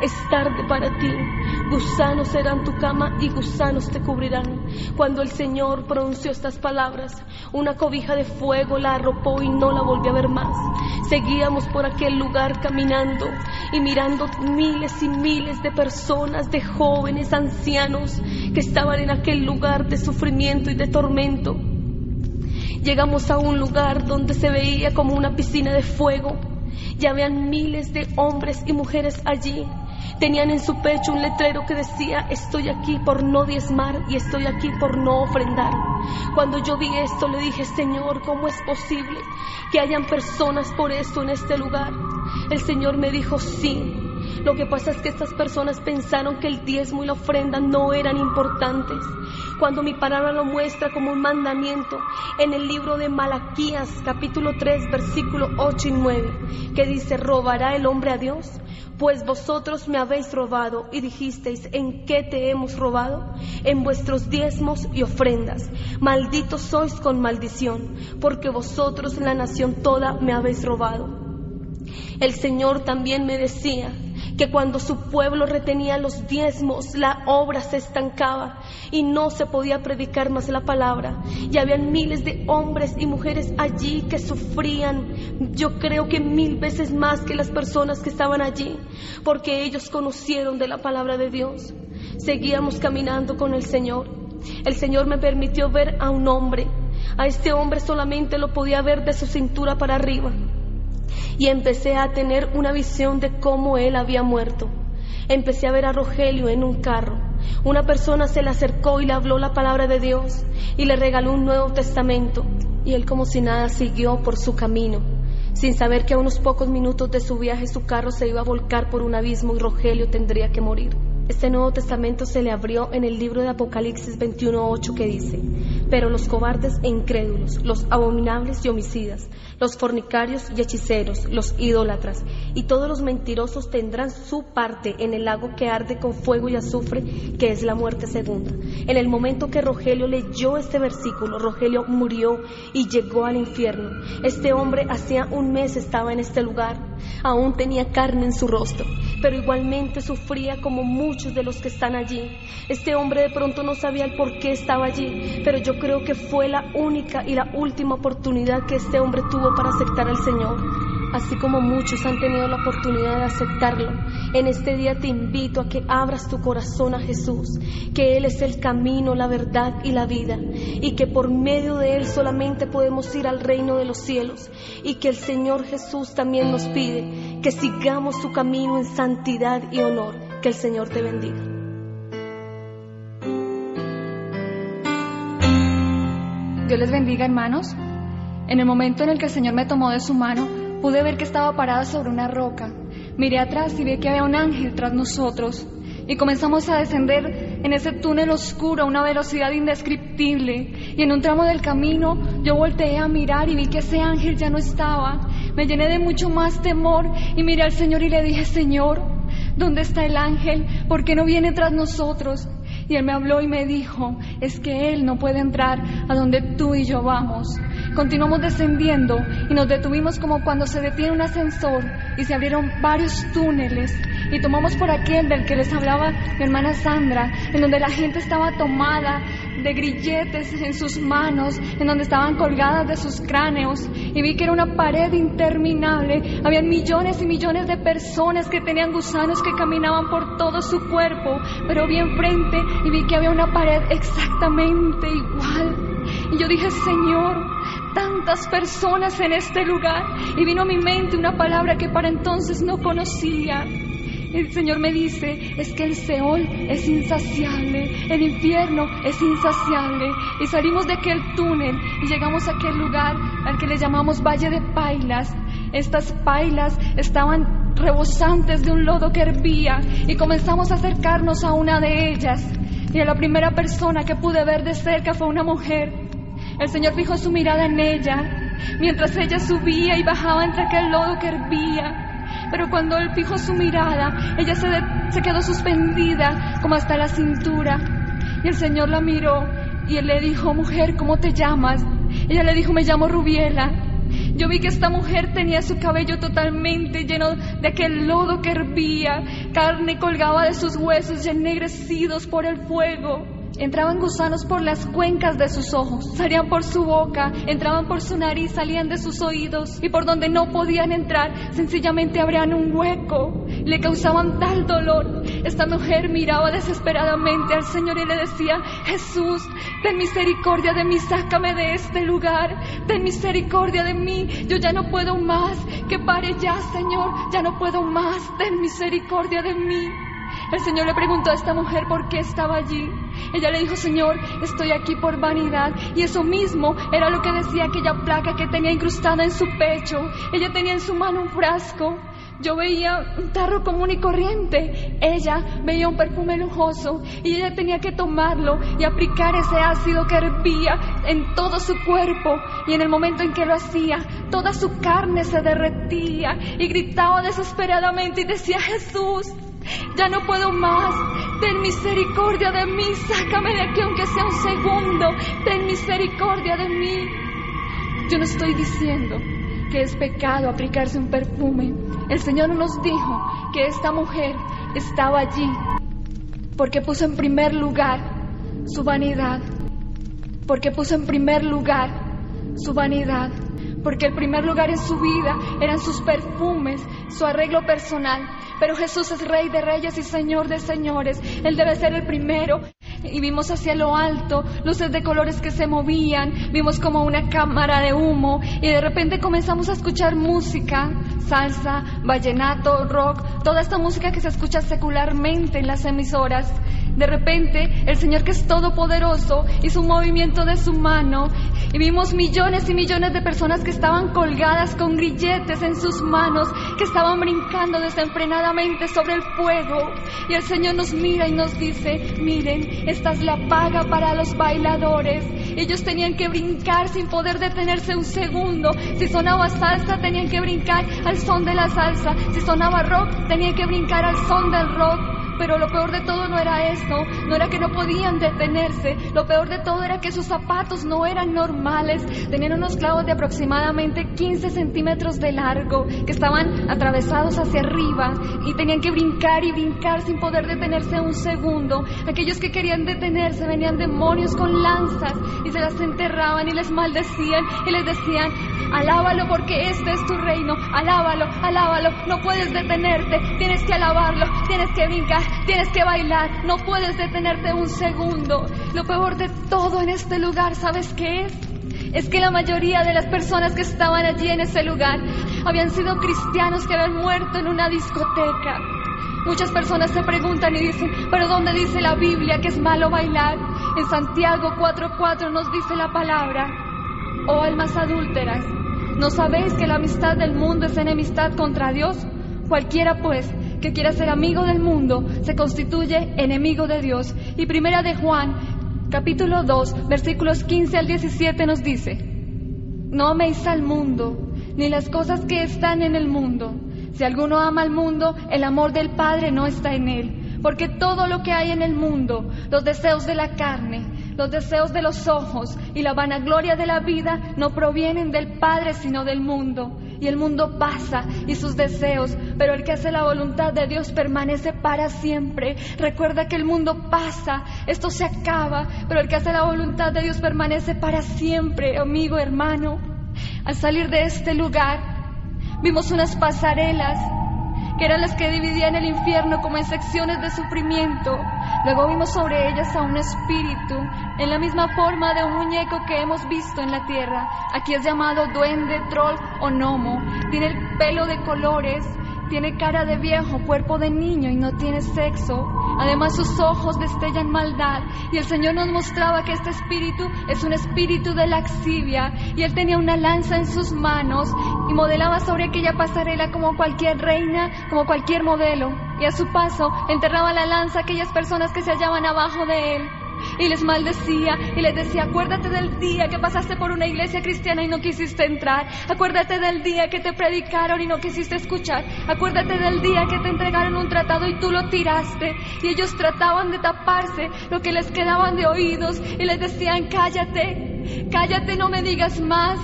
es tarde para ti, gusanos serán tu cama y gusanos te cubrirán. Cuando el Señor pronunció estas palabras, una cobija de fuego la arropó y no la volví a ver más. Seguíamos por aquel lugar caminando y mirando miles y miles de personas, de jóvenes, ancianos, que estaban en aquel lugar de sufrimiento y de tormento. Llegamos a un lugar donde se veía como una piscina de fuego. Ya habían miles de hombres y mujeres allí. Tenían en su pecho un letrero que decía: estoy aquí por no diezmar y estoy aquí por no ofrendar. Cuando yo vi esto, le dije: Señor, ¿cómo es posible que hayan personas por esto en este lugar? El Señor me dijo: sí. Lo que pasa es que estas personas pensaron que el diezmo y la ofrenda no eran importantes. Cuando mi palabra lo muestra como un mandamiento en el libro de Malaquías, capítulo 3, versículo 8 y 9, que dice: ¿robará el hombre a Dios? Pues vosotros me habéis robado, y dijisteis: ¿en qué te hemos robado? En vuestros diezmos y ofrendas. Malditos sois con maldición, porque vosotros, la nación toda, me habéis robado. El Señor también me decía que cuando su pueblo retenía los diezmos, la obra se estancaba y no se podía predicar más la palabra. Y habían miles de hombres y mujeres allí que sufrían, yo creo que 1000 veces más que las personas que estaban allí, porque ellos conocieron de la palabra de Dios. Seguíamos caminando con el Señor. El Señor me permitió ver a un hombre. A este hombre solamente lo podía ver de su cintura para arriba. Y empecé a tener una visión de cómo él había muerto. Empecé a ver a Rogelio en un carro. Una persona se le acercó y le habló la palabra de Dios y le regaló un Nuevo Testamento. Y él, como si nada, siguió por su camino, sin saber que a unos pocos minutos de su viaje su carro se iba a volcar por un abismo y Rogelio tendría que morir. Este Nuevo Testamento se le abrió en el libro de Apocalipsis 21:8, que dice: pero los cobardes e incrédulos, los abominables y homicidas, los fornicarios y hechiceros, los idólatras y todos los mentirosos tendrán su parte en el lago que arde con fuego y azufre, que es la muerte segunda. En el momento que Rogelio leyó este versículo, Rogelio murió y llegó al infierno. Este hombre hacía 1 mes estaba en este lugar, aún tenía carne en su rostro, pero igualmente sufría como muchos de los que están allí. Este hombre de pronto no sabía el por qué estaba allí, pero yo creo que fue la única y la última oportunidad que este hombre tuvo para aceptar al Señor. Así como muchos han tenido la oportunidad de aceptarlo, en este día te invito a que abras tu corazón a Jesús, que Él es el camino, la verdad y la vida, y que por medio de Él solamente podemos ir al reino de los cielos, y que el Señor Jesús también nos pide que sigamos su camino en santidad y honor. Que el Señor te bendiga. Dios les bendiga, hermanos. En el momento en el que el Señor me tomó de su mano, pude ver que estaba parada sobre una roca. Miré atrás y vi que había un ángel tras nosotros. Y comenzamos a descender en ese túnel oscuro a una velocidad indescriptible. Y en un tramo del camino yo volteé a mirar y vi que ese ángel ya no estaba. Me llené de mucho más temor y miré al Señor y le dije: Señor, ¿dónde está el ángel? ¿Por qué no viene tras nosotros? Y Él me habló y me dijo: es que Él no puede entrar a donde tú y yo vamos. Continuamos descendiendo y nos detuvimos como cuando se detiene un ascensor y se abrieron varios túneles, y tomamos por aquel del que les hablaba mi hermana Sandra, en donde la gente estaba tomada de grilletes en sus manos, en donde estaban colgadas de sus cráneos, y vi que era una pared interminable. Habían millones y millones de personas que tenían gusanos que caminaban por todo su cuerpo, pero vi enfrente y vi que había una pared exactamente igual. Y yo dije: Señor, tantas personas en este lugar. Y vino a mi mente una palabra que para entonces no conocía. El Señor me dice: es que el Seol es insaciable, el infierno es insaciable. Y salimos de aquel túnel y llegamos a aquel lugar al que le llamamos Valle de Pailas. Estas pailas estaban rebosantes de un lodo que hervía, y comenzamos a acercarnos a una de ellas. Y a la primera persona que pude ver de cerca fue una mujer. El Señor fijó su mirada en ella, mientras ella subía y bajaba entre aquel lodo que hervía. Pero cuando Él fijó su mirada, ella se quedó suspendida como hasta la cintura. Y el Señor la miró y Él le dijo: mujer, ¿cómo te llamas? Ella le dijo: me llamo Rubiela. Yo vi que esta mujer tenía su cabello totalmente lleno de aquel lodo que hervía, carne colgaba de sus huesos y ennegrecidos por el fuego. Entraban gusanos por las cuencas de sus ojos, salían por su boca, entraban por su nariz, salían de sus oídos, y por donde no podían entrar, sencillamente abrían un hueco. Le causaban tal dolor. Esta mujer miraba desesperadamente al Señor y le decía: Jesús, ten misericordia de mí, sácame de este lugar, ten misericordia de mí, yo ya no puedo más, que pare ya, Señor, ya no puedo más, ten misericordia de mí. El Señor le preguntó a esta mujer por qué estaba allí. Ella le dijo: Señor, estoy aquí por vanidad. Y eso mismo era lo que decía aquella placa que tenía incrustada en su pecho. Ella tenía en su mano un frasco. Yo veía un tarro común y corriente. Ella veía un perfume lujoso y ella tenía que tomarlo y aplicar ese ácido que hervía en todo su cuerpo. Y en el momento en que lo hacía, toda su carne se derretía y gritaba desesperadamente y decía: Jesús, ya no puedo más, ten misericordia de mí, sácame de aquí aunque sea un segundo, ten misericordia de mí. Yo no estoy diciendo que es pecado aplicarse un perfume. El Señor nos dijo que esta mujer estaba allí porque puso en primer lugar su vanidad, porque puso en primer lugar su vanidad, porque el primer lugar en su vida eran sus perfumes, su arreglo personal. Pero Jesús es Rey de Reyes y Señor de Señores. Él debe ser el primero. Y vimos hacia lo alto luces de colores que se movían, vimos como una cámara de humo, y de repente comenzamos a escuchar música, salsa, vallenato, rock, toda esta música que se escucha secularmente en las emisoras. De repente, el Señor, que es todopoderoso, hizo un movimiento de su mano y vimos millones y millones de personas que estaban colgadas con grilletes en sus manos, que estaban brincando desenfrenadamente sobre el fuego. Y el Señor nos mira y nos dice: miren, esta es la paga para los bailadores. Ellos tenían que brincar sin poder detenerse un segundo. Si sonaba salsa, tenían que brincar al son de la salsa. Si sonaba rock, tenían que brincar al son del rock. Pero lo peor de todo no era eso, no era que no podían detenerse. Lo peor de todo era que sus zapatos no eran normales. Tenían unos clavos de aproximadamente 15 centímetros de largo, que estaban atravesados hacia arriba, y tenían que brincar y brincar sin poder detenerse un segundo. Aquellos que querían detenerse venían demonios con lanzas y se las enterraban y les maldecían y les decían: alábalo porque este es tu reino, alábalo, alábalo, no puedes detenerte, tienes que alabarlo, tienes que brincar, tienes que bailar, no puedes detenerte un segundo. Lo peor de todo en este lugar, ¿sabes qué es? Es que la mayoría de las personas que estaban allí en ese lugar habían sido cristianos que habían muerto en una discoteca. Muchas personas se preguntan y dicen: ¿pero dónde dice la Biblia que es malo bailar? En Santiago 4:4 nos dice la palabra: oh almas adúlteras, ¿no sabéis que la amistad del mundo es enemistad contra Dios? Cualquiera pues que quiera ser amigo del mundo se constituye enemigo de Dios. Y primera de Juan, capítulo 2, versículos 15 al 17 nos dice: no améis al mundo, ni las cosas que están en el mundo. Si alguno ama al mundo, el amor del Padre no está en él. Porque todo lo que hay en el mundo, los deseos de la carne, los deseos de los ojos y la vanagloria de la vida, no provienen del Padre sino del mundo. Y el mundo pasa y sus deseos, pero el que hace la voluntad de Dios permanece para siempre. Recuerda que el mundo pasa, esto se acaba, pero el que hace la voluntad de Dios permanece para siempre, amigo, hermano. Al salir de este lugar, vimos unas pasarelas que eran las que dividían el infierno como en secciones de sufrimiento. Luego vimos sobre ellas a un espíritu, en la misma forma de un muñeco que hemos visto en la tierra. Aquí es llamado duende, troll o gnomo. Tiene el pelo de colores, tiene cara de viejo, cuerpo de niño y no tiene sexo. Además sus ojos destellan maldad. Y el Señor nos mostraba que este espíritu es un espíritu de laxivia. Y él tenía una lanza en sus manos y modelaba sobre aquella pasarela como cualquier reina, como cualquier modelo. Y a su paso enterraba la lanza a aquellas personas que se hallaban abajo de él. Y les maldecía y les decía: acuérdate del día que pasaste por una iglesia cristiana y no quisiste entrar. Acuérdate del día que te predicaron y no quisiste escuchar. Acuérdate del día que te entregaron un tratado y tú lo tiraste. Y ellos trataban de taparse lo que les quedaban de oídos y les decían: cállate, cállate, no me digas más,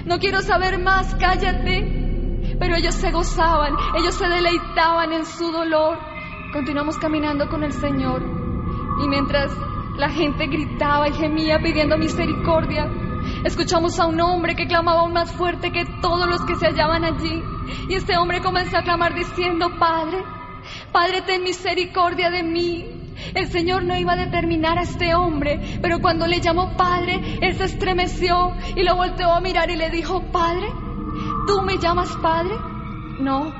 no quiero saber más, cállate. Pero ellos se gozaban, ellos se deleitaban en su dolor. Continuamos caminando con el Señor y mientras la gente gritaba y gemía pidiendo misericordia, escuchamos a un hombre que clamaba aún más fuerte que todos los que se hallaban allí. Y este hombre comenzó a clamar diciendo: Padre, Padre, ten misericordia de mí. El Señor no iba a determinar a este hombre, pero cuando le llamó Padre, él se estremeció y lo volteó a mirar y le dijo: Padre, ¿tú me llamas Padre? No,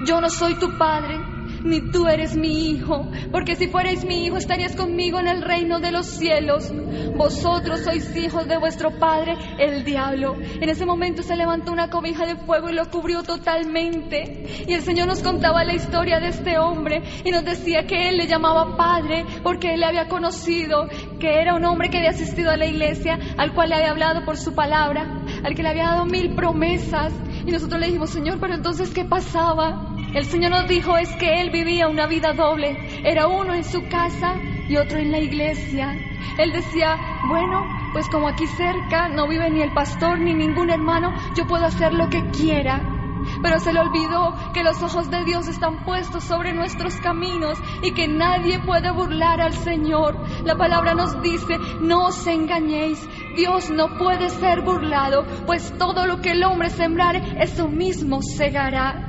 yo no soy tu Padre, ni tú eres mi hijo, porque si fuerais mi hijo estarías conmigo en el reino de los cielos. Vosotros sois hijos de vuestro padre, el diablo. En ese momento se levantó una cobija de fuego y lo cubrió totalmente. Y el Señor nos contaba la historia de este hombre y nos decía que él le llamaba Padre porque él le había conocido, que era un hombre que había asistido a la iglesia, al cual le había hablado por su palabra, al que le había dado 1000 promesas. Y nosotros le dijimos: Señor, pero entonces ¿qué pasaba? El Señor nos dijo: es que él vivía una vida doble. Era uno en su casa y otro en la iglesia. Él decía: bueno, pues como aquí cerca no vive ni el pastor ni ningún hermano, yo puedo hacer lo que quiera. Pero se le olvidó que los ojos de Dios están puestos sobre nuestros caminos y que nadie puede burlar al Señor. La palabra nos dice: no os engañéis, Dios no puede ser burlado, pues todo lo que el hombre sembrare, eso mismo segará.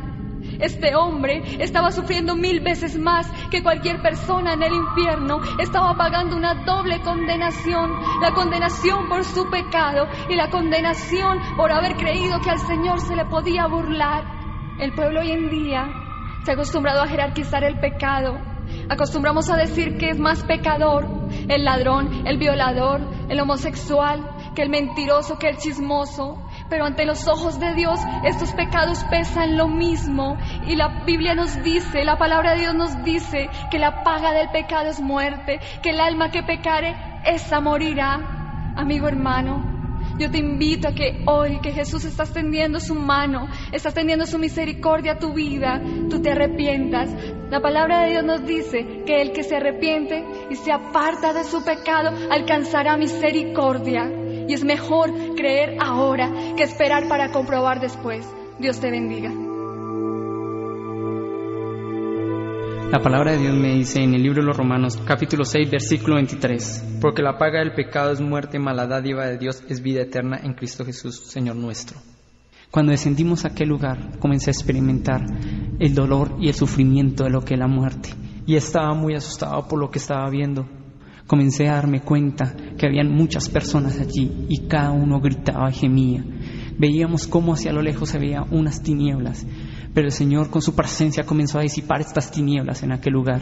Este hombre estaba sufriendo 1000 veces más que cualquier persona en el infierno. Estaba pagando una doble condenación: la condenación por su pecado y la condenación por haber creído que al Señor se le podía burlar. El pueblo hoy en día se ha acostumbrado a jerarquizar el pecado. Acostumbramos a decir que es más pecador el ladrón, el violador, el homosexual, que el mentiroso, que el chismoso. Pero ante los ojos de Dios estos pecados pesan lo mismo. Y la Biblia nos dice, la palabra de Dios nos dice que la paga del pecado es muerte, que el alma que pecare, esa morirá. Amigo hermano, yo te invito a que hoy que Jesús está extendiendo su mano, está extendiendo su misericordia a tu vida, tú te arrepientas. La palabra de Dios nos dice que el que se arrepiente y se aparta de su pecado alcanzará misericordia. Y es mejor creer ahora que esperar para comprobar después. Dios te bendiga. La palabra de Dios me dice en el libro de los Romanos, capítulo 6, versículo 23: porque la paga del pecado es muerte, mas la dádiva de Dios es vida eterna en Cristo Jesús, Señor nuestro. Cuando descendimos a aquel lugar, comencé a experimentar el dolor y el sufrimiento de lo que es la muerte. Y estaba muy asustado por lo que estaba viendo. Comencé a darme cuenta que habían muchas personas allí y cada uno gritaba y gemía. Veíamos cómo hacia lo lejos se veían unas tinieblas, pero el Señor con su presencia comenzó a disipar estas tinieblas en aquel lugar.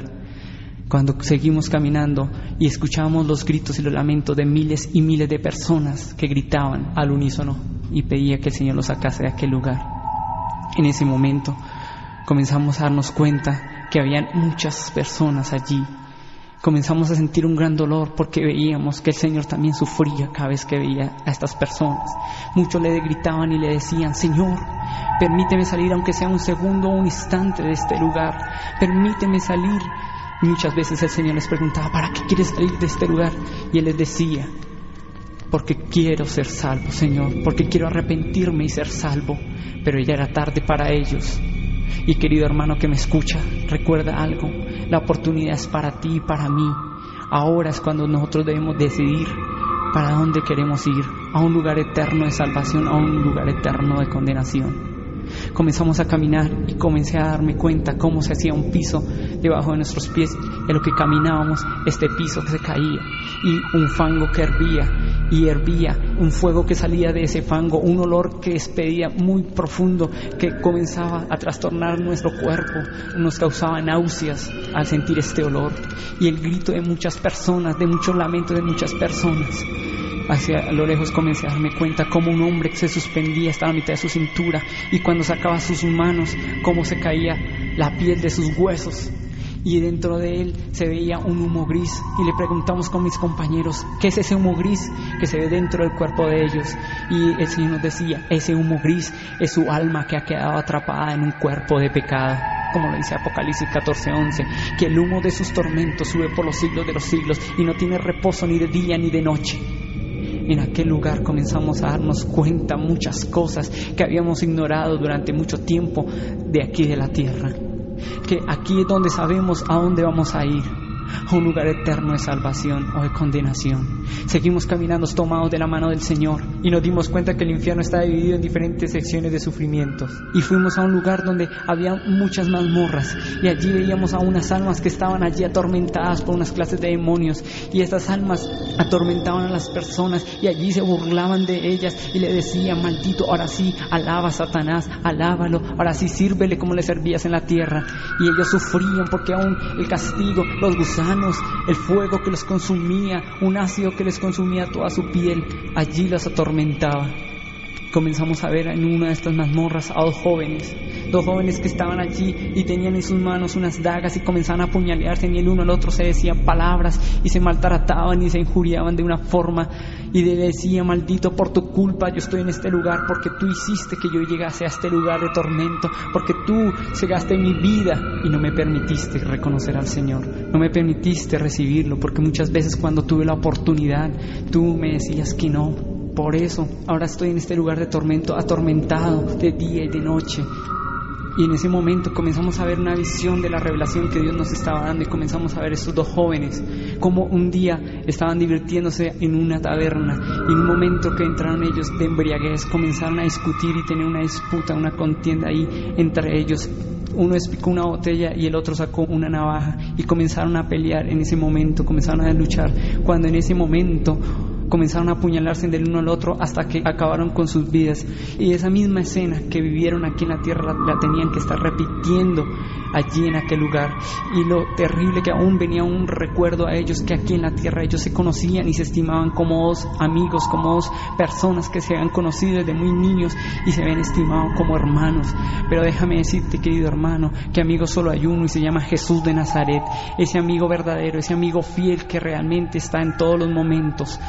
Cuando seguimos caminando y escuchábamos los gritos y los lamentos de miles y miles de personas que gritaban al unísono y pedía que el Señor los sacase de aquel lugar. En ese momento comenzamos a darnos cuenta que habían muchas personas allí. Comenzamos a sentir un gran dolor porque veíamos que el Señor también sufría cada vez que veía a estas personas. Muchos le gritaban y le decían: Señor, permíteme salir aunque sea un segundo o un instante de este lugar, permíteme salir. Y muchas veces el Señor les preguntaba: ¿para qué quieres salir de este lugar? Y Él les decía: porque quiero ser salvo, Señor, porque quiero arrepentirme y ser salvo. Pero ya era tarde para ellos. Y querido hermano que me escucha, recuerda algo: la oportunidad es para ti y para mí. Ahora es cuando nosotros debemos decidir para dónde queremos ir: a un lugar eterno de salvación, a un lugar eterno de condenación. Comenzamos a caminar y comencé a darme cuenta cómo se hacía un piso debajo de nuestros pies. En lo que caminábamos, este piso que se caía y un fango que hervía y hervía, un fuego que salía de ese fango, un olor que despedía muy profundo que comenzaba a trastornar nuestro cuerpo, nos causaba náuseas al sentir este olor y el grito de muchas personas, de muchos lamentos de muchas personas. Hacia lo lejos comencé a darme cuenta cómo un hombre que se suspendía hasta la mitad de su cintura y cuando sacaba sus manos, cómo se caía la piel de sus huesos y dentro de él se veía un humo gris y le preguntamos con mis compañeros ¿qué es ese humo gris que se ve dentro del cuerpo de ellos? Y el Señor nos decía, ese humo gris es su alma que ha quedado atrapada en un cuerpo de pecado, como lo dice Apocalipsis 14:11, que el humo de sus tormentos sube por los siglos de los siglos y no tiene reposo ni de día ni de noche. En aquel lugar comenzamos a darnos cuenta muchas cosas que habíamos ignorado durante mucho tiempo de aquí de la tierra. Que aquí es donde sabemos a dónde vamos a ir, a un lugar eterno de salvación o de condenación. Seguimos caminando tomados de la mano del Señor y nos dimos cuenta que el infierno está dividido en diferentes secciones de sufrimientos. Y fuimos a un lugar donde había muchas mazmorras y allí veíamos a unas almas que estaban allí atormentadas por unas clases de demonios y estas almas atormentaban a las personas y allí se burlaban de ellas y le decían, maldito, ahora sí, alaba a Satanás, alábalo, ahora sí, sírvele como le servías en la tierra. Y ellos sufrían porque aún el castigo, los gusanos, el fuego que los consumía, un ácido que les consumía toda su piel, allí las atormentaba. Comenzamos a ver en una de estas mazmorras a dos jóvenes que estaban allí y tenían en sus manos unas dagas y comenzaban a apuñalearse y el uno al otro se decían palabras y se maltrataban y se injuriaban de una forma y le decía, maldito, por tu culpa yo estoy en este lugar, porque tú hiciste que yo llegase a este lugar de tormento, porque tú cegaste mi vida y no me permitiste reconocer al Señor, no me permitiste recibirlo, porque muchas veces cuando tuve la oportunidad tú me decías que no. Por eso ahora estoy en este lugar de tormento, atormentado de día y de noche. Y en ese momento comenzamos a ver una visión de la revelación que Dios nos estaba dando y comenzamos a ver estos dos jóvenes como un día estaban divirtiéndose en una taberna y en un momento que entraron ellos de embriaguez comenzaron a discutir y tener una disputa, una contienda ahí entre ellos. Uno picó una botella y el otro sacó una navaja y comenzaron a pelear en ese momento, comenzaron a luchar, cuando en ese momento comenzaron a apuñalarse del uno al otro hasta que acabaron con sus vidas. Y esa misma escena que vivieron aquí en la tierra la tenían que estar repitiendo allí en aquel lugar. Y lo terrible que aún venía un recuerdo a ellos que aquí en la tierra ellos se conocían y se estimaban como dos amigos, como dos personas que se habían conocido desde muy niños y se habían estimado como hermanos. Pero déjame decirte, querido hermano, que amigo solo hay uno y se llama Jesús de Nazaret, ese amigo verdadero, ese amigo fiel que realmente está en todos los momentos.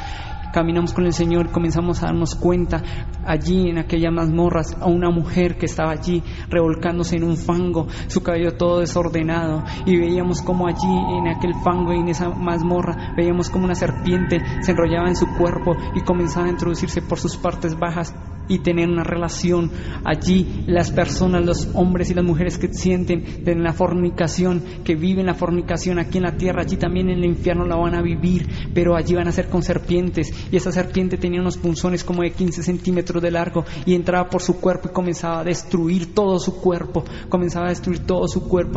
Caminamos con el Señor y comenzamos a darnos cuenta allí en aquellas mazmorras a una mujer que estaba allí revolcándose en un fango, su cabello todo desordenado, y veíamos como allí en aquel fango y en esa mazmorra veíamos como una serpiente se enrollaba en su cuerpo y comenzaba a introducirse por sus partes bajas y tener una relación. Allí las personas, los hombres y las mujeres que sienten de la fornicación, que viven la fornicación aquí en la tierra, allí también en el infierno la van a vivir, pero allí van a ser con serpientes, y esa serpiente tenía unos punzones como de 15 centímetros de largo y entraba por su cuerpo y comenzaba a destruir todo su cuerpo,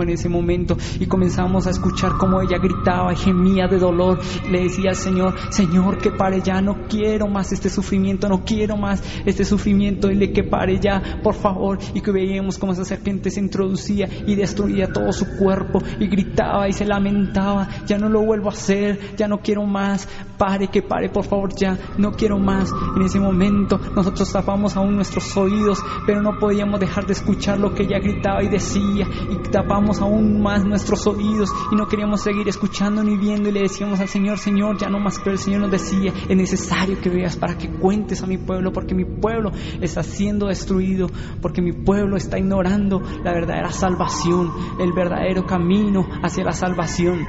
en ese momento, y comenzamos a escuchar cómo ella gritaba y gemía de dolor, le decía al Señor, Señor, que pare ya, no quiero más este sufrimiento, no quiero más este sufrimiento, dile que pare ya, por favor. Y que veíamos cómo esa serpiente se introducía y destruía todo su cuerpo y gritaba y se lamentaba, ya no lo vuelvo a hacer, ya no quiero más, pare, que pare, por favor, ya no quiero más. En ese momento nosotros tapamos aún nuestros oídos, pero no podíamos dejar de escuchar lo que ella gritaba y decía, y tapamos aún más nuestros oídos y no queríamos seguir escuchando ni viendo, y le decíamos al Señor, Señor, ya no más. Pero el Señor nos decía, es necesario que veas para que cuentes a mi pueblo, porque mi pueblo está siendo destruido, porque mi pueblo está ignorando la verdadera salvación, el verdadero camino hacia la salvación.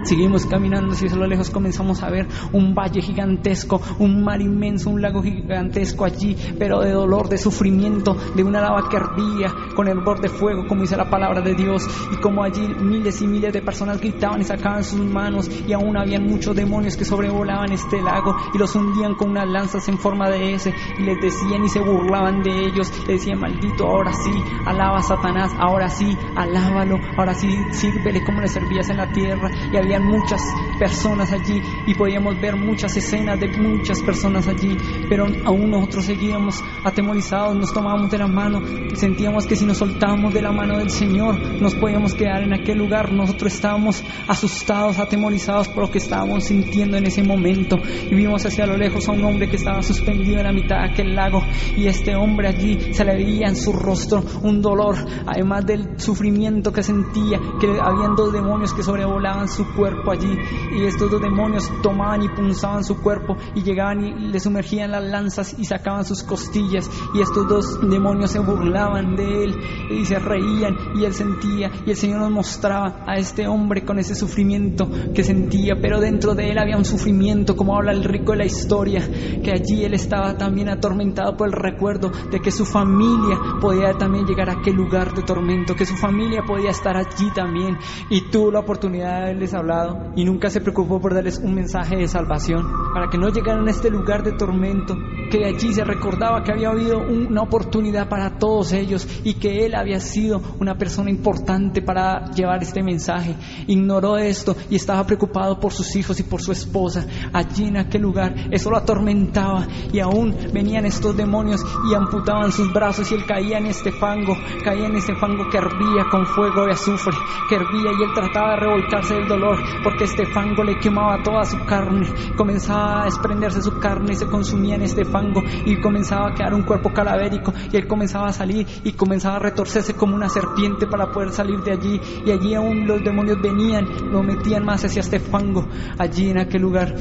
Seguimos caminando y a lo lejos comenzamos a ver un valle gigantesco, un mar inmenso, un lago gigantesco allí, pero de dolor, de sufrimiento, de una lava que hervía con hervor de fuego, como dice la palabra de Dios, y como allí miles y miles de personas gritaban y sacaban sus manos, y aún habían muchos demonios que sobrevolaban este lago y los hundían con unas lanzas en forma de S, y les decían y se burlaban de ellos, les decían: maldito, ahora sí, alaba a Satanás, ahora sí, alábalo, ahora sí, sírvele como le servías en la tierra. Y habían muchas personas allí y podíamos ver muchas escenas de muchas personas allí, pero aún nosotros seguíamos atemorizados, nos tomábamos de la mano, sentíamos que si nos soltábamos de la mano del Señor nos podíamos quedar en aquel lugar. Nosotros estábamos asustados, atemorizados por lo que estábamos sintiendo en ese momento, y vimos hacia lo lejos a un hombre que estaba suspendido en la mitad de aquel lago, y este hombre allí se le veía en su rostro un dolor, además del sufrimiento que sentía, que habían 2 demonios que sobrevolaban su cuerpo allí, y estos 2 demonios tomaban y punzaban su cuerpo y llegaban y le sumergían las lanzas y sacaban sus costillas, y estos 2 demonios se burlaban de él y se reían, y él sentía, y el Señor nos mostraba a este hombre con ese sufrimiento que sentía, pero dentro de él había un sufrimiento, como habla el rico de la historia, que allí él estaba también atormentado por el recuerdo de que su familia podía también llegar a aquel lugar de tormento, que su familia podía estar allí también, y tuvo la oportunidad de haberles hablado y nunca se preocupó por darles un mensaje de salvación para que no llegaran a este lugar de tormento, que allí se recordaba que había habido una oportunidad para todos ellos y que él había sido una persona importante para llevar este mensaje. Ignoró esto y estaba preocupado por sus hijos y por su esposa allí en aquel lugar. Eso lo atormentaba, y aún venían estos demonios y amputaban sus brazos, y él caía en este fango que hervía con fuego de azufre, que hervía, y él trataba de revolcarse del dolor porque este fango le quemaba toda su carne, comenzaba a desprenderse su carne y se consumía en este fango, y comenzaba a quedar un cuerpo cadavérico, y él comenzaba a salir y comenzaba a retorcerse como una serpiente para poder salir de allí, y allí aún los demonios venían, lo metían más hacia este fango allí en aquel lugar.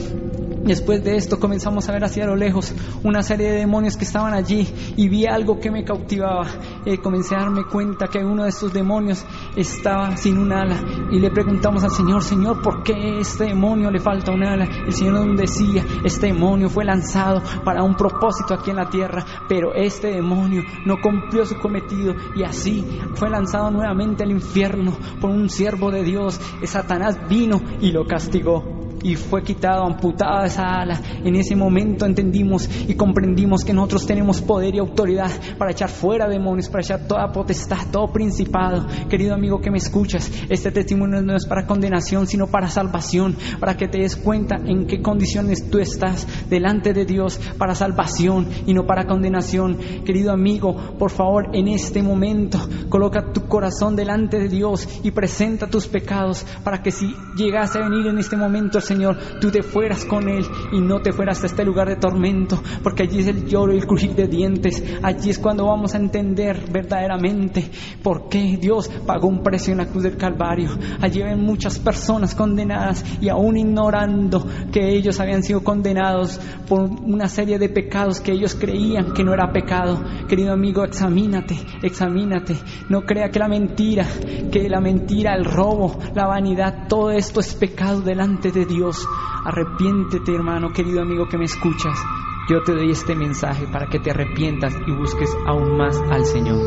Después de esto comenzamos a ver hacia lo lejos una serie de demonios que estaban allí, y vi algo que me cautivaba. Comencé a darme cuenta que uno de estos demonios estaba sin un ala, y le preguntamos al Señor: Señor, ¿por qué a este demonio le falta un ala? El Señor nos decía: este demonio fue lanzado para un propósito aquí en la tierra, pero este demonio no cumplió su cometido, y así fue lanzado nuevamente al infierno por un siervo de Dios. Satanás vino y lo castigó, y fue quitado, amputada esa ala. En ese momento entendimos y comprendimos que nosotros tenemos poder y autoridad para echar fuera demonios, para echar toda potestad, todo principado. Querido amigo que me escuchas, este testimonio no es para condenación, sino para salvación, para que te des cuenta en qué condiciones tú estás delante de Dios, para salvación y no para condenación. Querido amigo, por favor, en este momento coloca tu corazón delante de Dios y presenta tus pecados, para que si llegase a venir en este momento el Señor, tú te fueras con Él y no te fueras a este lugar de tormento, porque allí es el lloro y el crujir de dientes. Allí es cuando vamos a entender verdaderamente por qué Dios pagó un precio en la cruz del Calvario. Allí ven muchas personas condenadas, y aún ignorando que ellos habían sido condenados por una serie de pecados que ellos creían que no era pecado. Querido amigo, examínate. No crea que la mentira, el robo, la vanidad, todo esto es pecado delante de Dios. Arrepiéntete, hermano, querido amigo que me escuchas. Yo te doy este mensaje para que te arrepientas y busques aún más al Señor.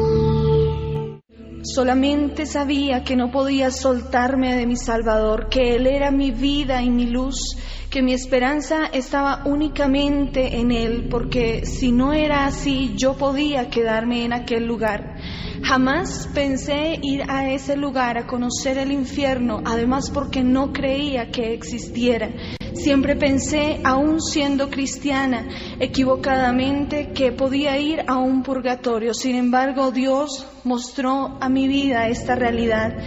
Solamente sabía que no podía soltarme de mi Salvador, que Él era mi vida y mi luz, que mi esperanza estaba únicamente en Él, porque si no era así, yo podía quedarme en aquel lugar. Jamás pensé ir a ese lugar a conocer el infierno, además porque no creía que existiera. Siempre pensé, aún siendo cristiana, equivocadamente, que podía ir a un purgatorio. Sin embargo, Dios mostró a mi vida esta realidad.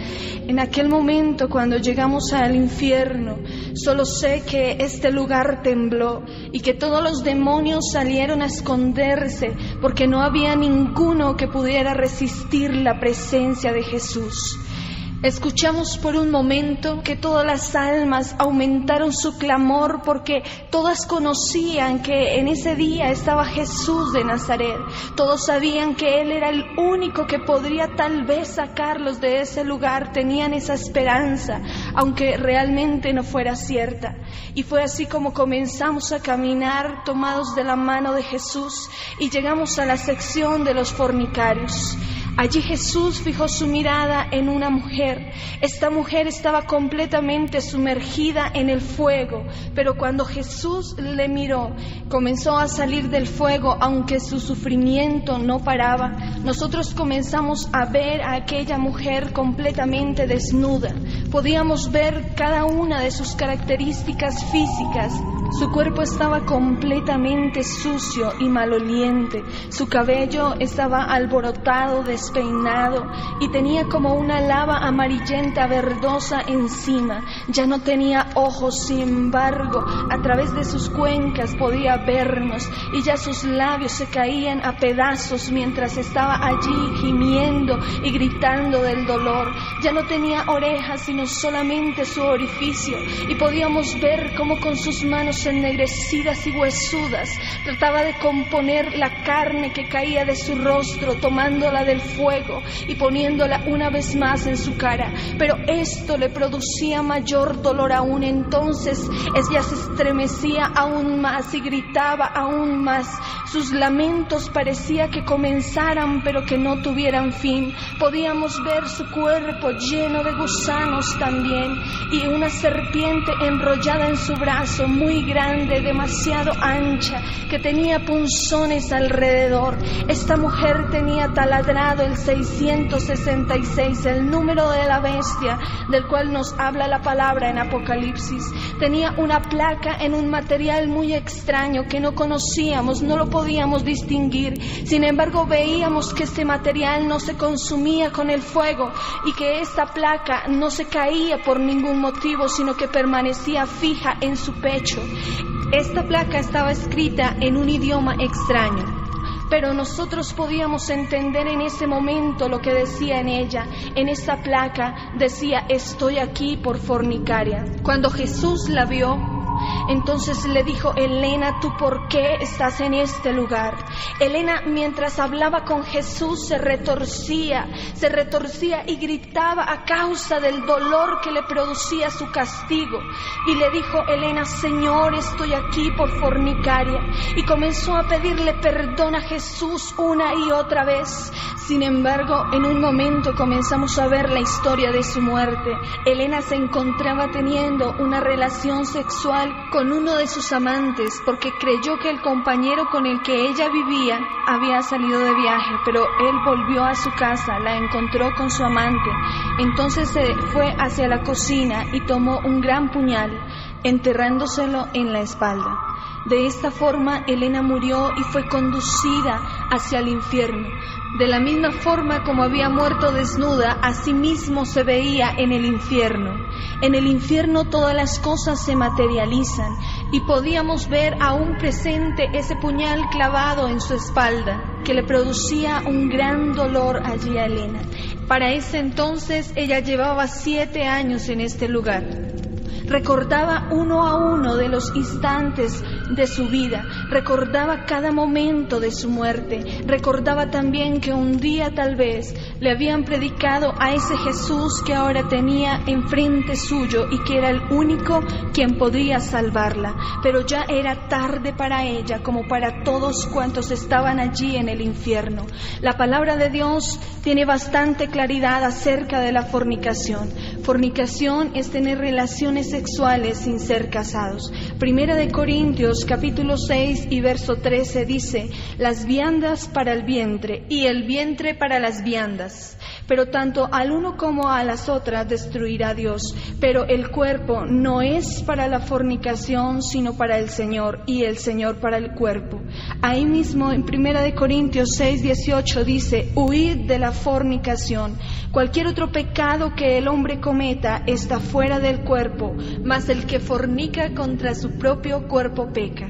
En aquel momento, cuando llegamos al infierno, solo sé que este lugar tembló y que todos los demonios salieron a esconderse, porque no había ninguno que pudiera resistir la presencia de Jesús. Escuchamos por un momento que todas las almas aumentaron su clamor porque todas conocían que en ese día estaba Jesús de Nazaret. Todos sabían que Él era el único que podría tal vez sacarlos de ese lugar. Tenían esa esperanza, aunque realmente no fuera cierta. Y fue así como comenzamos a caminar tomados de la mano de Jesús y llegamos a la sección de los fornicarios. Allí Jesús fijó su mirada en una mujer. Esta mujer estaba completamente sumergida en el fuego, pero cuando Jesús le miró, comenzó a salir del fuego, aunque su sufrimiento no paraba. Nosotros comenzamos a ver a aquella mujer completamente desnuda. Podíamos ver cada una de sus características físicas. Su cuerpo estaba completamente sucio y maloliente. Su cabello estaba alborotado, despeinado y tenía como una lava amarillenta verdosa encima. Ya no tenía ojos, sin embargo, a través de sus cuencas podía vernos y ya sus labios se caían a pedazos mientras estaba allí gimiendo y gritando del dolor. Ya no tenía orejas, sino solamente su orificio, y podíamos ver cómo con sus manos ennegrecidas y huesudas trataba de componer la carne que caía de su rostro, tomándola del fuego y poniéndola una vez más en su cara. Pero esto le producía mayor dolor aún. Entonces ella se estremecía aún más y gritaba aún más. Sus lamentos parecía que comenzaran pero que no tuvieran fin. Podíamos ver su cuerpo lleno de gusanos también, y una serpiente enrollada en su brazo, muy grande, demasiado ancha, que tenía punzones alrededor. Esta mujer tenía taladrado el 666, el número de la bestia, del cual nos habla la palabra en Apocalipsis. Tenía una placa en un material muy extraño que no conocíamos, no lo podíamos distinguir. Sin embargo, veíamos que este material no se consumía con el fuego y que esta placa no se caía por ningún motivo, sino que permanecía fija en su pecho. Esta placa estaba escrita en un idioma extraño, pero nosotros podíamos entender en ese momento lo que decía en ella. En esa placa decía: estoy aquí por fornicaria. Cuando Jesús la vio, entonces le dijo: Elena, ¿tú por qué estás en este lugar? Elena, mientras hablaba con Jesús, se retorcía y gritaba a causa del dolor que le producía su castigo. Y le dijo Elena: Señor, estoy aquí por fornicaria. Y comenzó a pedirle perdón a Jesús una y otra vez. Sin embargo, en un momento comenzamos a ver la historia de su muerte. Elena se encontraba teniendo una relación sexual con uno de sus amantes porque creyó que el compañero con el que ella vivía había salido de viaje, pero él volvió a su casa, la encontró con su amante. Entonces se fue hacia la cocina y tomó un gran puñal, enterrándoselo en la espalda. De esta forma, Elena murió y fue conducida hacia el infierno. De la misma forma como había muerto desnuda, así mismo se veía en el infierno. En el infierno todas las cosas se materializan y podíamos ver aún presente ese puñal clavado en su espalda que le producía un gran dolor allí a Elena. Para ese entonces ella llevaba 7 años en este lugar. Recordaba uno a uno de los instantes de su vida, recordaba cada momento de su muerte, recordaba también que un día tal vez le habían predicado a ese Jesús que ahora tenía enfrente suyo y que era el único quien podría salvarla, pero ya era tarde para ella como para todos cuantos estaban allí en el infierno. La palabra de Dios tiene bastante claridad acerca de la fornicación. Fornicación es tener relaciones sexuales sin ser casados. Primera de Corintios capítulo 6 y verso 13 dice: las viandas para el vientre y el vientre para las viandas, pero tanto al uno como a las otras destruirá Dios. Pero el cuerpo no es para la fornicación, sino para el Señor, y el Señor para el cuerpo. Ahí mismo en Primera de Corintios 6, 18 dice: huid de la fornicación. Cualquier otro pecado que el hombre cometa está fuera del cuerpo, mas el que fornica contra su propio cuerpo peca.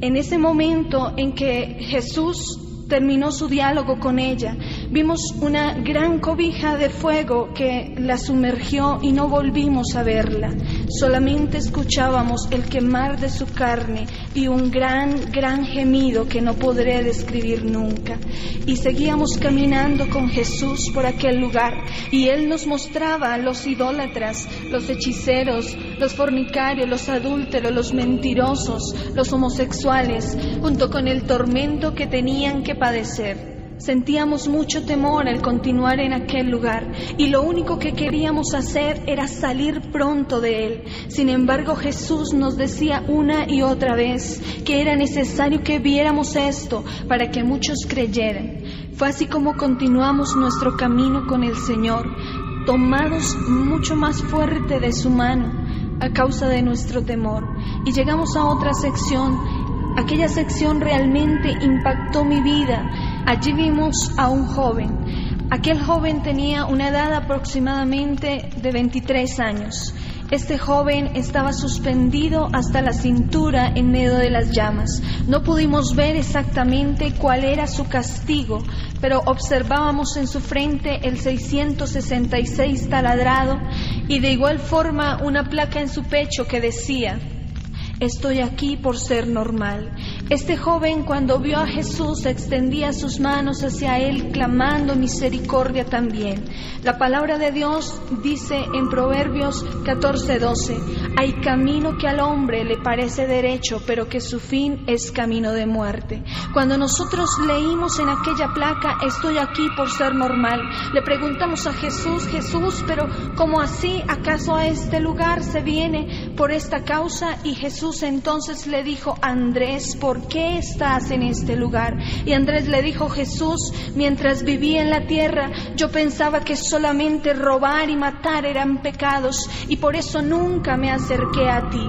En ese momento en que Jesús terminó su diálogo con ella. Vimos una gran cobija de fuego que la sumergió y no volvimos a verla. Solamente escuchábamos el quemar de su carne y un gran gemido que no podré describir nunca. Y seguíamos caminando con Jesús por aquel lugar, y Él nos mostraba a los idólatras, los hechiceros, los fornicarios, los adúlteros, los mentirosos, los homosexuales, junto con el tormento que tenían que padecer. Sentíamos mucho temor al continuar en aquel lugar, y lo único que queríamos hacer era salir pronto de él. Sin embargo, Jesús nos decía una y otra vez que era necesario que viéramos esto para que muchos creyeran. Fue así como continuamos nuestro camino con el Señor, tomados mucho más fuerte de su mano a causa de nuestro temor, y llegamos a otra sección. Aquella sección realmente impactó mi vida. Allí vimos a un joven. Aquel joven tenía una edad aproximadamente de 23 años. Este joven estaba suspendido hasta la cintura en medio de las llamas. No pudimos ver exactamente cuál era su castigo, pero observábamos en su frente el 666 taladrado y de igual forma una placa en su pecho que decía: estoy aquí por ser normal. Este joven, cuando vio a Jesús, extendía sus manos hacia él, clamando misericordia también. La palabra de Dios dice en Proverbios 14:12: hay camino que al hombre le parece derecho, pero que su fin es camino de muerte. Cuando nosotros leímos en aquella placa, estoy aquí por ser normal, le preguntamos a Jesús: Jesús, pero ¿cómo así? ¿Acaso a este lugar se viene por esta causa? Y Jesús entonces le dijo: Andrés, ¿por qué estás en este lugar? Y Andrés le dijo: Jesús, mientras vivía en la tierra, yo pensaba que solamente robar y matar eran pecados, y por eso nunca me acerqué a ti.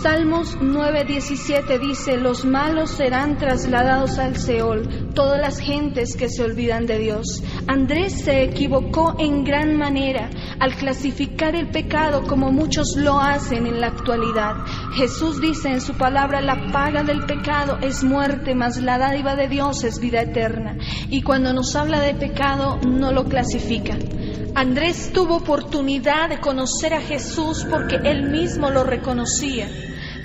Salmos 9:17 dice: los malos serán trasladados al Seol, todas las gentes que se olvidan de Dios. Andrés se equivocó en gran manera al clasificar el pecado como muchos lo hacen en la actualidad. Jesús dice en su palabra: la paga del pecado es muerte, mas la dádiva de Dios es vida eterna. Y cuando nos habla de pecado, no lo clasifica. Andrés tuvo oportunidad de conocer a Jesús porque él mismo lo reconocía,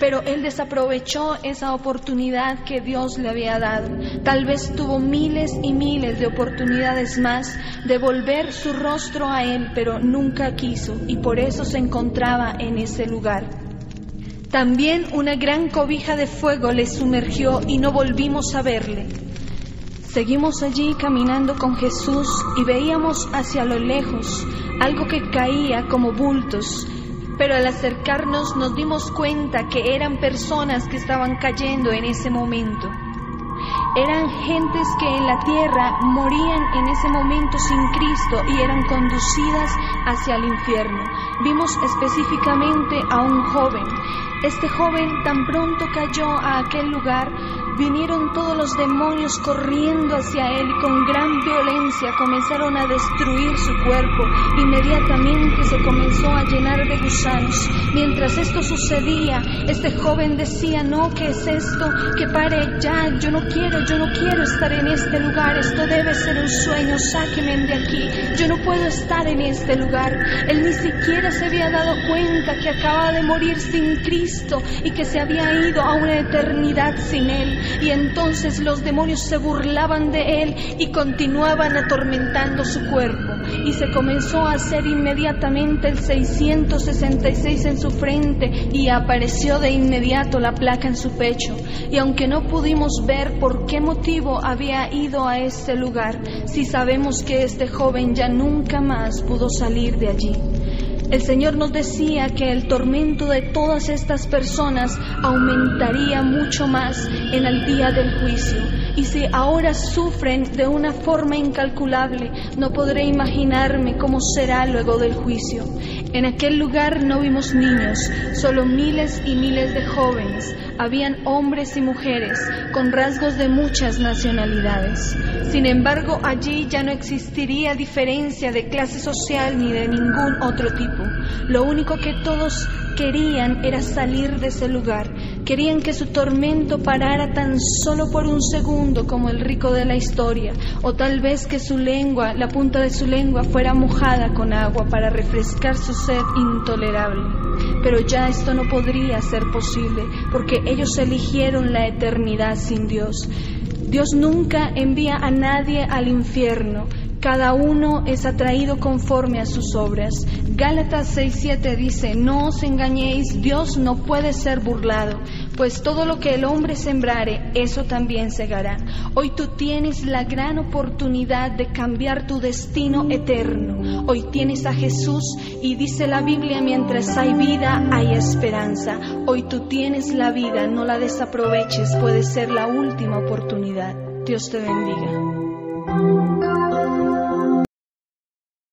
pero él desaprovechó esa oportunidad que Dios le había dado. Tal vez tuvo miles y miles de oportunidades más de volver su rostro a él, pero nunca quiso, y por eso se encontraba en ese lugar. También una gran cobija de fuego le sumergió y no volvimos a verle. Seguimos allí caminando con Jesús y veíamos hacia lo lejos algo que caía como bultos, pero al acercarnos nos dimos cuenta que eran personas que estaban cayendo en ese momento. Eran gentes que en la tierra morían en ese momento sin Cristo y eran conducidas hacia el infierno. Vimos específicamente a un joven. Este joven tan pronto cayó a aquel lugar, vinieron todos los demonios corriendo hacia él y con gran violencia comenzaron a destruir su cuerpo. Inmediatamente se comenzó a llenar de gusanos. Mientras esto sucedía, este joven decía: no, ¿qué es esto? Que pare ya, yo no quiero estar en este lugar, esto debe ser un sueño, sáquenme de aquí, yo no puedo estar en este lugar. Él ni siquiera se había dado cuenta que acababa de morir sin Cristo y que se había ido a una eternidad sin Él. Y entonces los demonios se burlaban de él y continuaban atormentando su cuerpo. Y se comenzó a hacer inmediatamente el 666 en su frente y apareció de inmediato la placa en su pecho. Y aunque no pudimos ver por qué motivo había ido a ese lugar, sí sabemos que este joven ya nunca más pudo salir de allí. El Señor nos decía que el tormento de todas estas personas aumentaría mucho más en el día del juicio. Y si ahora sufren de una forma incalculable, no podré imaginarme cómo será luego del juicio. En aquel lugar no vimos niños, solo miles y miles de jóvenes. Habían hombres y mujeres con rasgos de muchas nacionalidades. Sin embargo, allí ya no existiría diferencia de clase social ni de ningún otro tipo. Lo único que todos querían era salir de ese lugar. Querían que su tormento parara tan solo por un segundo como el rico de la historia, o tal vez que su lengua, la punta de su lengua fuera mojada con agua para refrescar su sed intolerable. Pero ya esto no podría ser posible, porque ellos eligieron la eternidad sin Dios. Dios nunca envía a nadie al infierno. Cada uno es atraído conforme a sus obras. Gálatas 6:7 dice: no os engañéis, Dios no puede ser burlado, pues todo lo que el hombre sembrare, eso también segará. Hoy tú tienes la gran oportunidad de cambiar tu destino eterno. Hoy tienes a Jesús y dice la Biblia: mientras hay vida, hay esperanza. Hoy tú tienes la vida, no la desaproveches, puede ser la última oportunidad. Dios te bendiga.